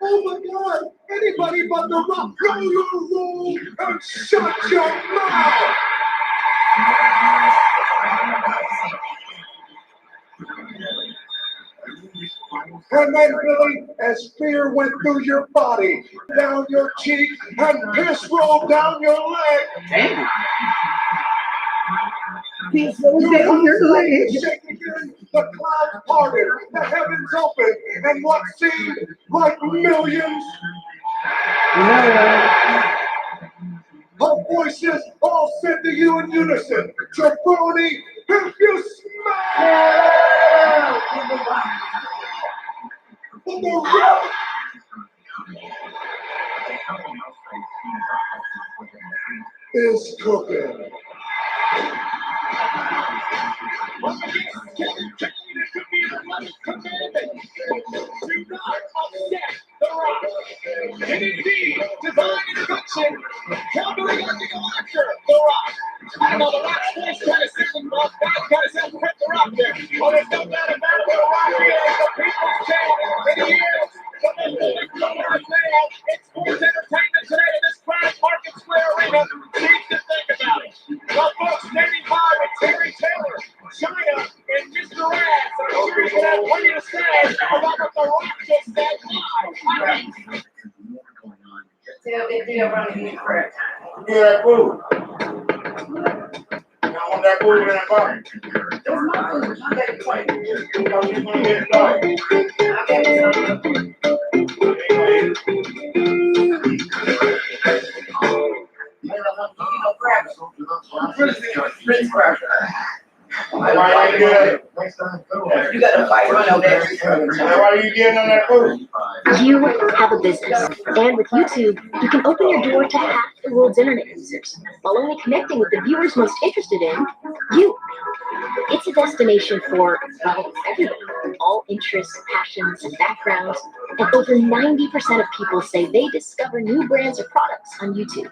Oh my God! Anybody but The Rock, go your room and shut your mouth! And then, Billy, as fear went through your body, down your cheek, and piss rolled down your leg. Damn. Piss rolled down your leg. The clouds parted, the heavens opened, and what seemed like millions of voices all said to you in unison, Jabroni, if you smell The Rock is cooking. And indeed, divine intervention, countering on the elector, The Rock. I don't know, The Rock's voice kind of sounded bad, kind of sounded The Rock there. Oh, there's no doubt about it, The Rock is the people's champ, and he is the most electrifying man in sports entertainment today in this crowded Market Square Arena. Need to think about it. Well, folks, standing by with Terry Taylor, China, and Mr. Raz. I'm sure he's going to have plenty to say about what The Rock just said live. Yeah, food. I want that food in that box. Why you got to fight one over there. Why are you getting on that food? You have a business, and with YouTube, you can open your door to half the world's internet users, while only connecting with the viewers most interested in you. It's a destination for, well, everyone, all interests, passions, and backgrounds, and over 90% of people say they discover new brands or products on YouTube.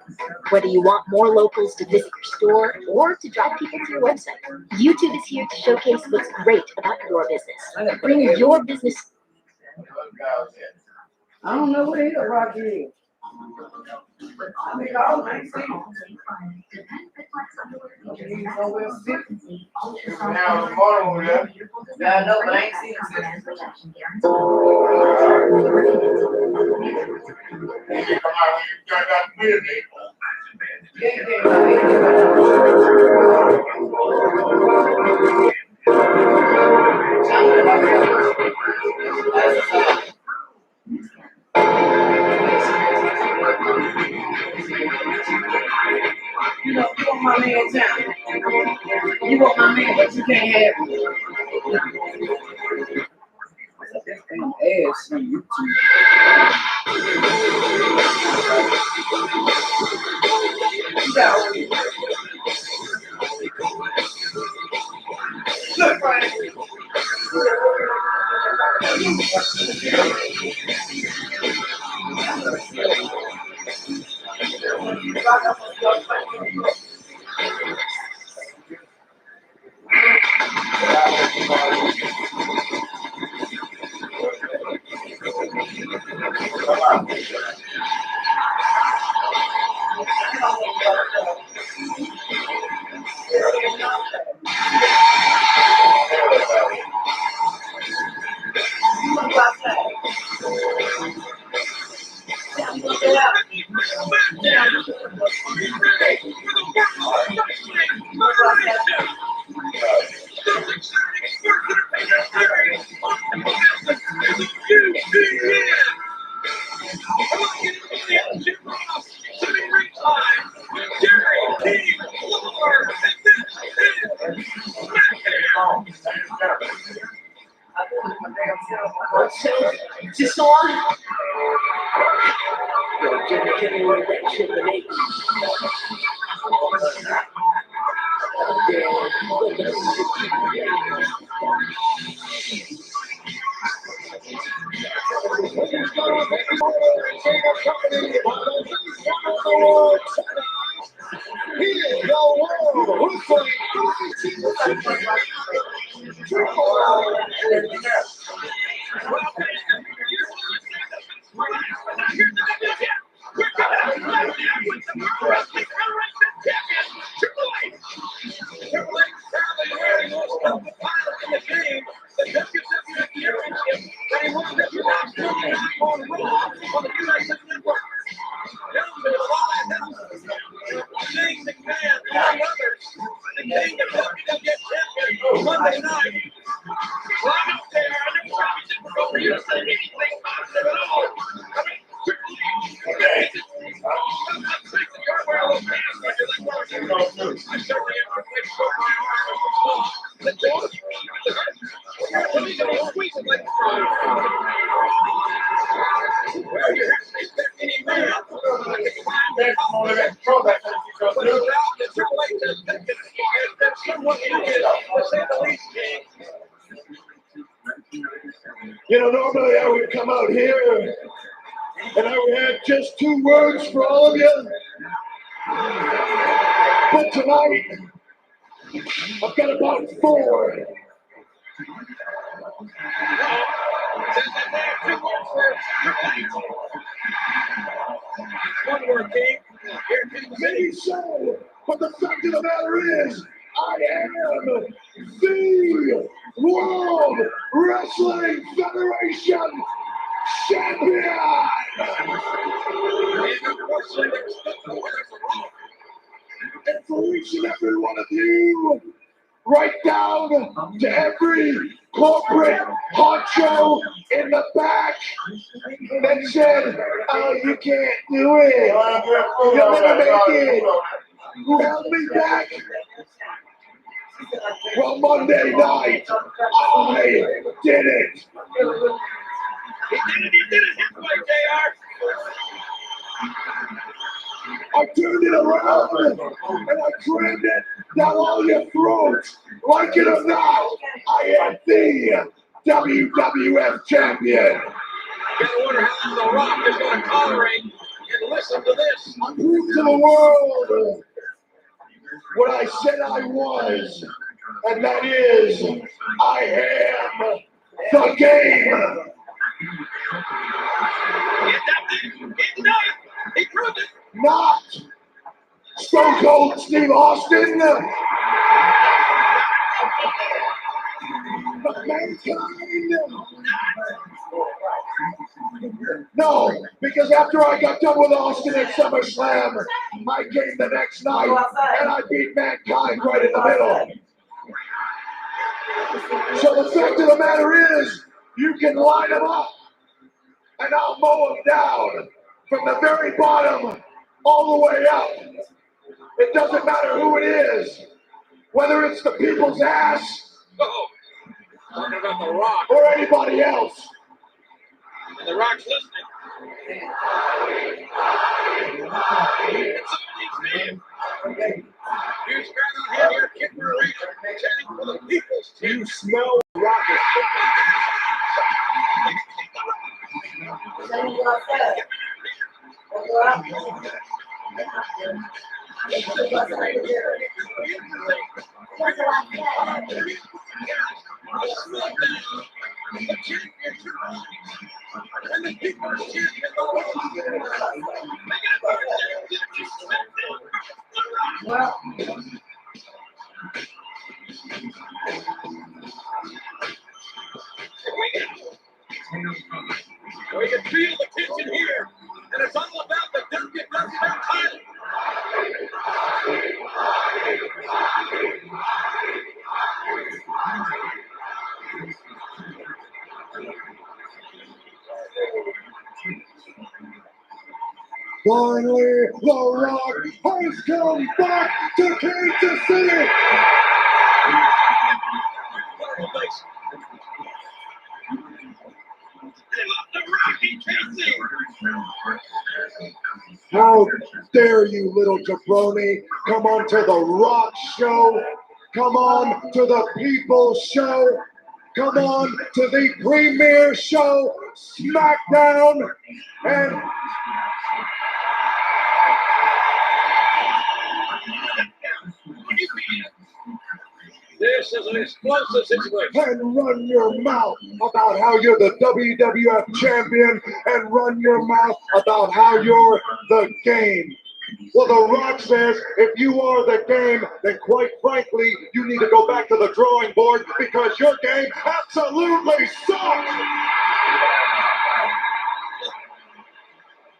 Whether you want more locals to visit your store or to drive people to your website, YouTube is here to showcase what's great about your business. Bring your business. I don't know what the Rock is. Now, tomorrow, yeah. Yeah, I know, but I ain't seen it since. You come out when you got beer, Nick. You know, you want my man down. You want my man, but you can't have him. This damn ass on YouTube. Look, Frank. This on? Give me one of that Triple H. You know, normally I would come out here and I would have just 2 words for all of you. But tonight, I've got about 4. Maybe so, but the fact of the matter is, I am the World Wrestling Federation Champion! And for each and every one of you, right down to every corporate honcho in the back that said, oh, you can't do it. You'll never make it. Who held me back? Well, Monday night, I did it. He did it his way, JR. I turned it around and I crammed it down all your throats. Like it or not, I am the WWF champion. Gotta wonder how The Rock is going to tolerate and listen to this. I proved to the world what I said I was, and that is, I am the game. He's done it. He proved it. Not Stone Cold Steve Austin, but Mankind. No, because after I got done with Austin at SummerSlam, I came the next night and I beat Mankind right in the middle. So the fact of the matter is, you can line them up and I'll mow them down from the very bottom all the way up. It doesn't matter who it is, whether it's the people's ass Oh, talking about The Rock. or anybody else. And The Rock's listening. It's only man. Huge crowd out here, kicking her reach, chanting for the people's team. You smell rock is And the people's team. Well, We can feel the tension here, and it's all about the WWF title. finally The Rock has come back to Kansas City. How dare you, little jabroni, come on to The Rock show, come on to the People's show, come on to the premier show, SmackDown, and This is an explosive situation. and run your mouth about how you're the WWF champion and run your mouth about how you're the game. Well, The Rock says if you are the game, then quite frankly, you need to go back to the drawing board because your game absolutely sucks.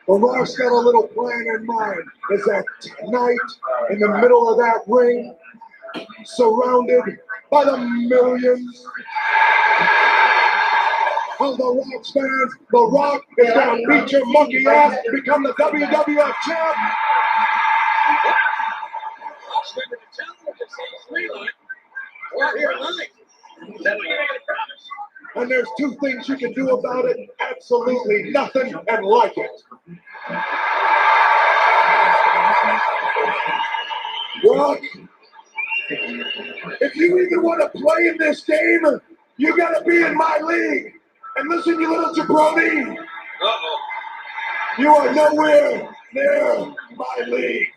The Rock's got a little plan in mind. Is that tonight, in the middle of that ring, surrounded by the millions of The Rock's fans, The Rock is going to beat your monkey ass, become the WWF champ. And there's two things you can do about it, absolutely nothing and like it. Rock, if you even want to play in this game, you got to be in my league. And listen, you little jabroni, you are nowhere near my league.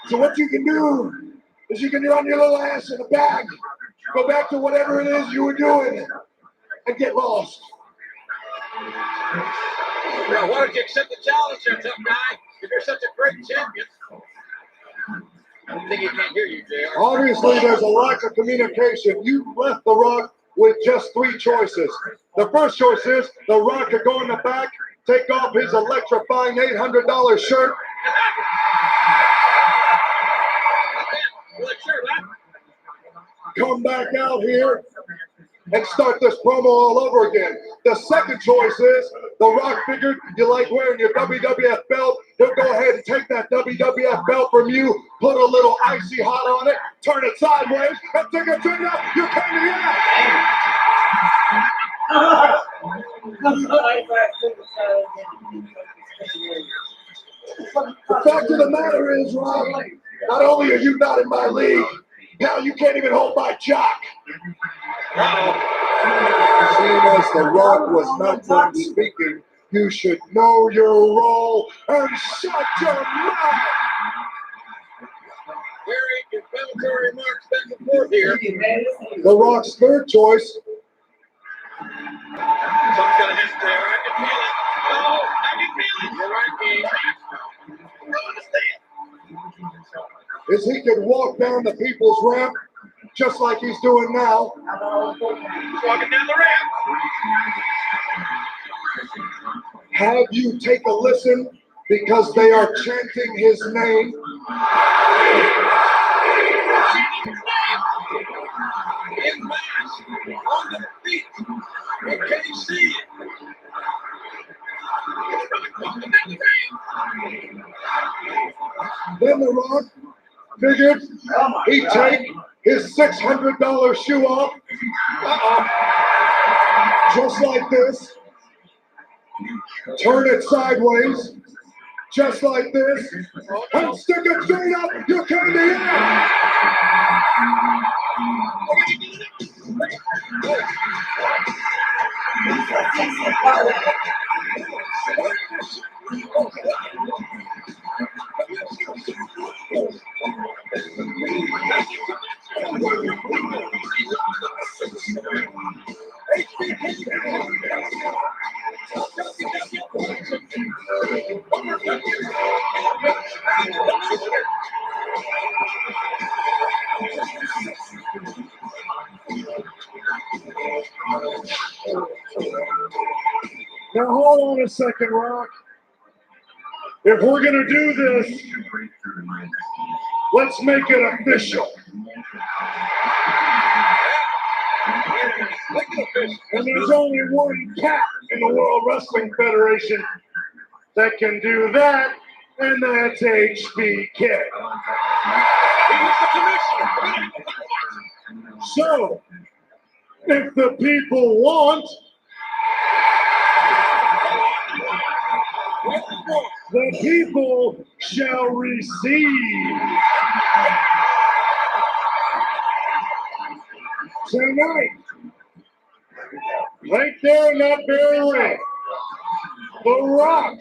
So what you can do is you can run your little ass in the back, go back to whatever it is you were doing, and get lost. Well, why don't you accept the challenge there, tough guy? If you're such a great champion. I think he can't hear you, JR. Obviously, there's a lack of communication. You left The Rock with just three choices. The first choice is The Rock could go in the back, take off his electrifying $800 shirt, come back out here and start this promo all over again. The second choice is The Rock figured you like wearing your WWF belt. He'll go ahead and take that WWF belt from you, put a little icy hot on it, turn it sideways, and take a drink up your pain in the ass. The fact of the matter is, Rob, not only are you not in my league, now you can't even hold my jock. Seeing as The Rock was not done speaking, you should know your role and shut your mouth. Very inflammatory remarks back and forth here. The Rock's third choice Something's gonna hit there. I can feel it. Oh, I can feel it. You're right, King. I understand. is he could walk down the people's ramp just like he's doing now. He's walking down the ramp. Have you take a listen because they are chanting his name? In mass, on the feet. Can you see it? Then The Rock figured he'd take his $600 shoe off, just like this, turn it sideways, just like this, and stick it straight up your candy ass. Now hold on a second, Rock. If we're gonna do this, let's make it official. And there's only one cat in the World Wrestling Federation that can do that, and that's HBK. So, if the people want, the people shall receive. Tonight, right there in that bare ring, The Rock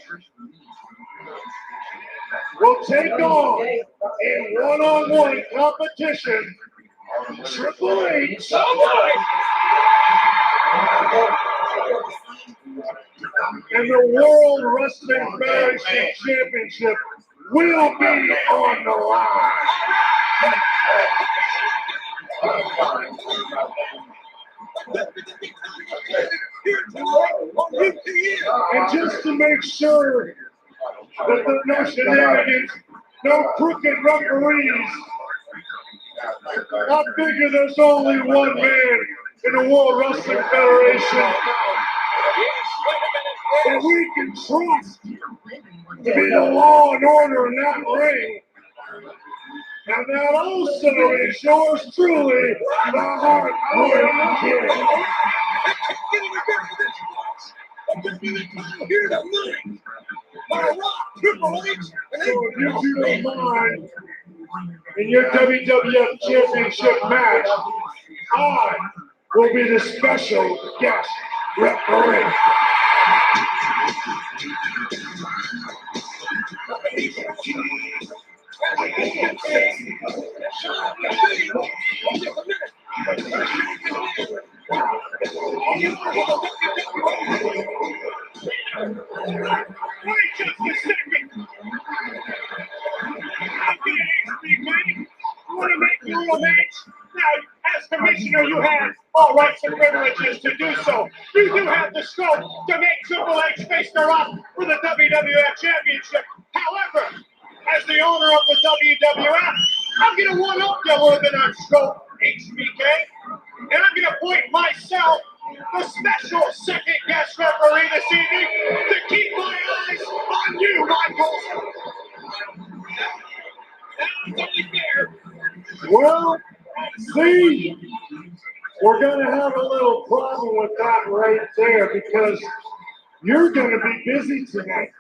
will take on in one-on-one competition Triple H. And the World Wrestling Federation Championship will be on the line. And just to make sure that there are no shenanigans, no crooked referees, I figure there's only one man in the World Wrestling Federation that we can trust to be the law and order in that ring. And that also is yours truly, the Heartbreak Kid. So if you don't mind, in your WWF Championship match, I will be the special guest referee. As commissioner, you have all rights and privileges to do so. You do have the scope to make Triple H face The Rock for the WWF Championship. However, as the owner of the WWF, I'm going to one-up you a little bit on scope, HBK. And I'm going to appoint myself the special second guest referee this evening to keep my eyes on you, Michael. That's only fair. Well, see, we're going to have a little problem with that right there because you're going to be busy tonight.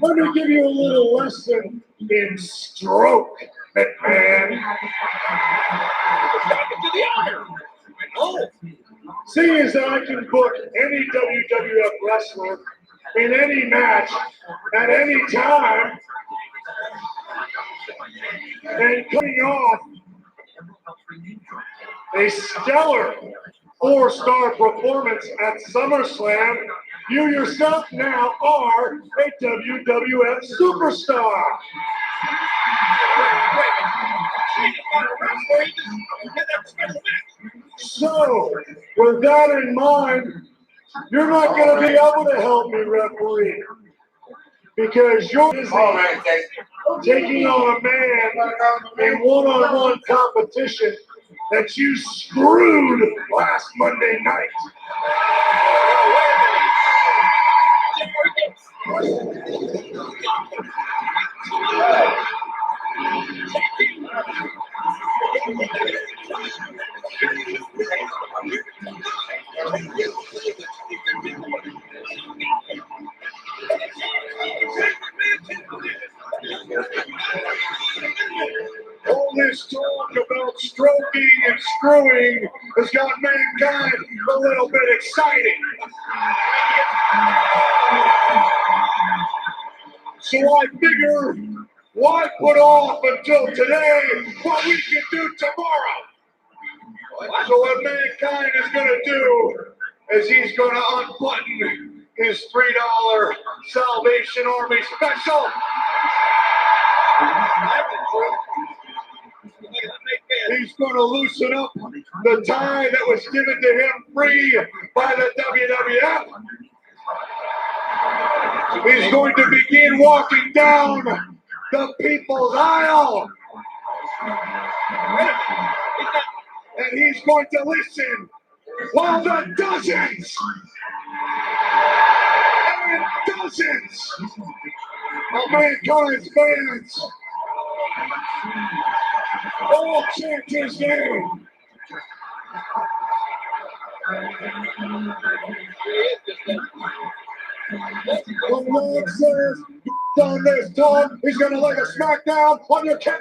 Let me give you a little lesson in stroke, McMahon. Seeing as that I can book any WWF wrestler in any match at any time and coming off a stellar 4-star performance at SummerSlam, you yourself now are a WWF superstar. So, with that in mind, you're not going to be able to help me referee because you're busy taking on a man in one-on-one competition that you screwed last Monday night. All this talk about stroking and screwing has got mankind a little bit excited. So I figure, why put off until today what we can do tomorrow? So what mankind is going to do is he's going to unbutton his $3 Salvation Army special. He's going to loosen up the tie that was given to him free by the WWF. He's going to begin walking down the people's aisle. And he's going to listen while the dozens and dozens of mankind's fans all chant his name. When Lord says on this tongue, he's going to lay a smackdown on your cat.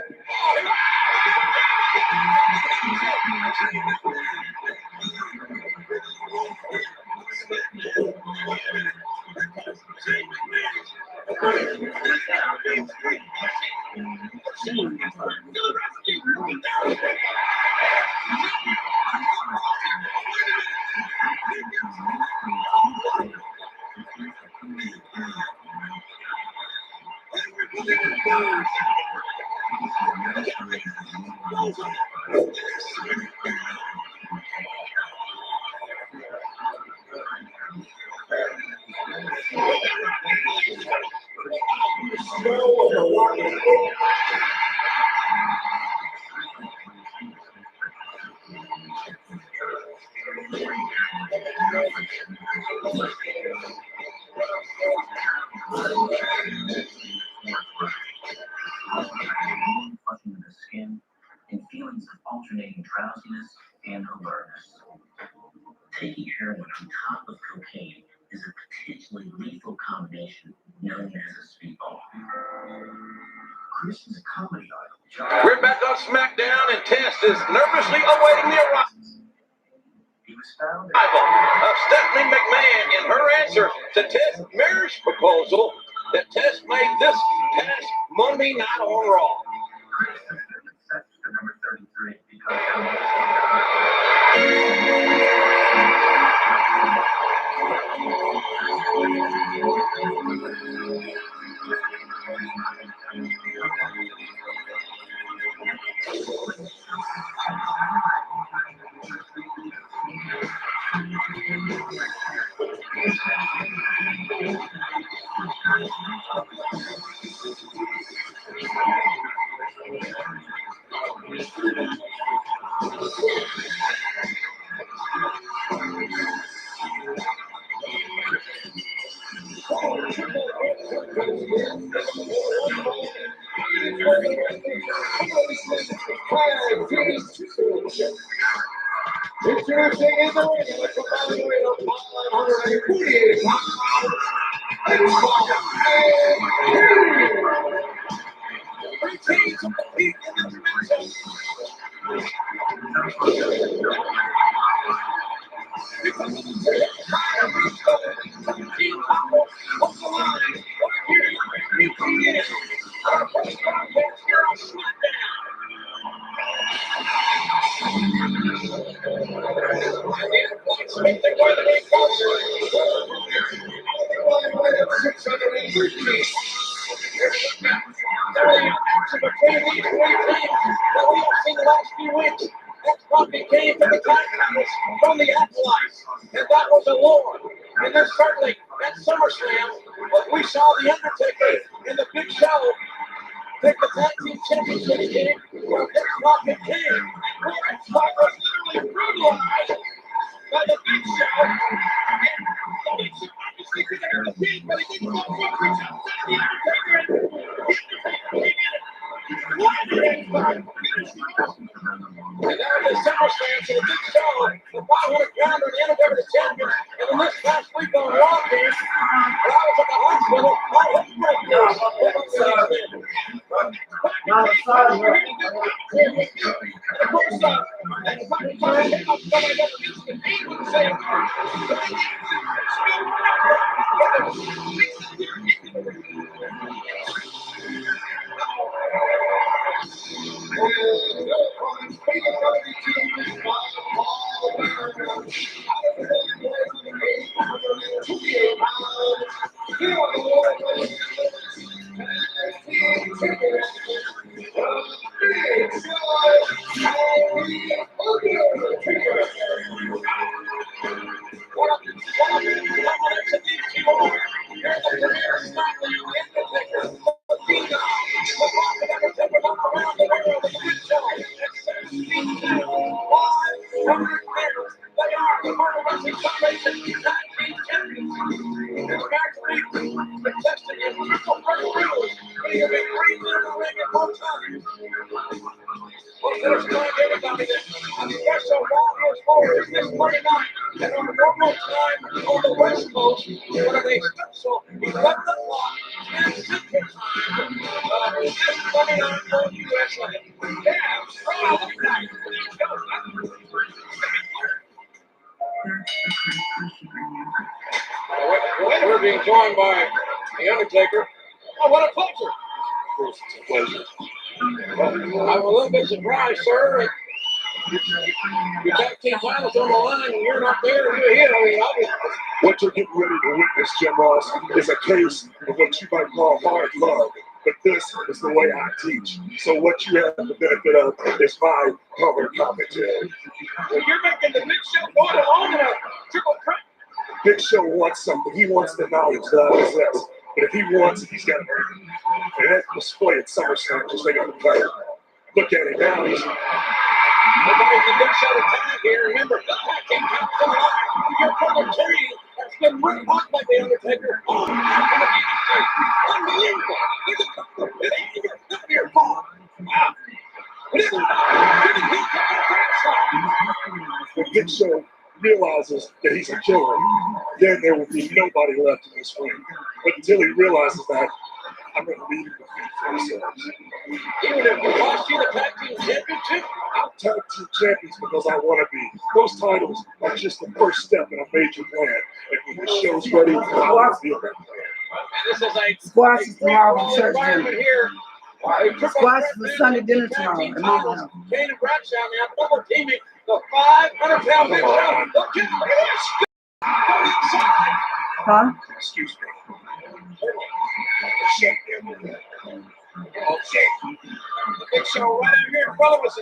Flushing of the skin, and feelings of alternating drowsiness and alertness. Taking heroin on top of cocaine is a potentially lethal combination known as a speedball. Chris is a comedy idol. We're back on SmackDown, and Tess is nervously awaiting the arrival He was found of Stephanie McMahon in her answer to Tess' marriage proposal that Tess made this past Monday night on Raw. Chris has been obsessed with number 33 because Introducing in the ring with the body weight of 148 pounds, from the acolytes, and that was the Lord. And then certainly at SummerSlam, we saw the Undertaker in the Big Show pick the tag team championship game where Big Rock and King and Gordon was literally brutalized by the Big Show. And thought he should obviously be there to beat, but he didn't go for it. Reach outside the Undertaker and and now the SummerSlam, so the Big Show, the 500 pounder, the Universal Champion, and then this past week on Raw game, when I was at the hospital, all his breakers. We're being joined by the Undertaker. Oh, what a pleasure! Of course, it's a pleasure. Well, I'm a little bit surprised, sir. Your tag team title's on the line, and you're not there to do it. I mean, obviously. What you're getting ready to witness, Jim Ross, is a case of what you might call hard love. But this is the way I teach. So what you have the benefit of is my color commentary. Well, you're making the Big Show going along in a triple threat. Big Show wants something. He wants the knowledge that I possess. But if he wants it, he's got to earn it. And that display at SummerSlam just ain't gonna play. Look at it now. He's Nobody's the Big Show to tag here. Remember, the tag team comes to the line. Your brother Terry has been ripped off by the Undertaker. Oh, unbelievable. It ain't even not your fault. Wow. When Big Show realizes that he's a killer, then there will be nobody left in this ring. But until he realizes that, I'm going to leave him to feed for ourselves. Even if we lost you the tag team championship? I'm tag team champions because I want to be. Those titles are just the first step in a major plan. And when the show's ready, I'll reveal that plan. And this is a Squash is tomorrow in church environment dinner. here. Squash is for Sunday dinner tomorrow at my house. Kane and Bradshaw now double teaming the 500-pound Big Show. Look at this. Huh? Excuse me. Okay. The Big Show right out here in front of us.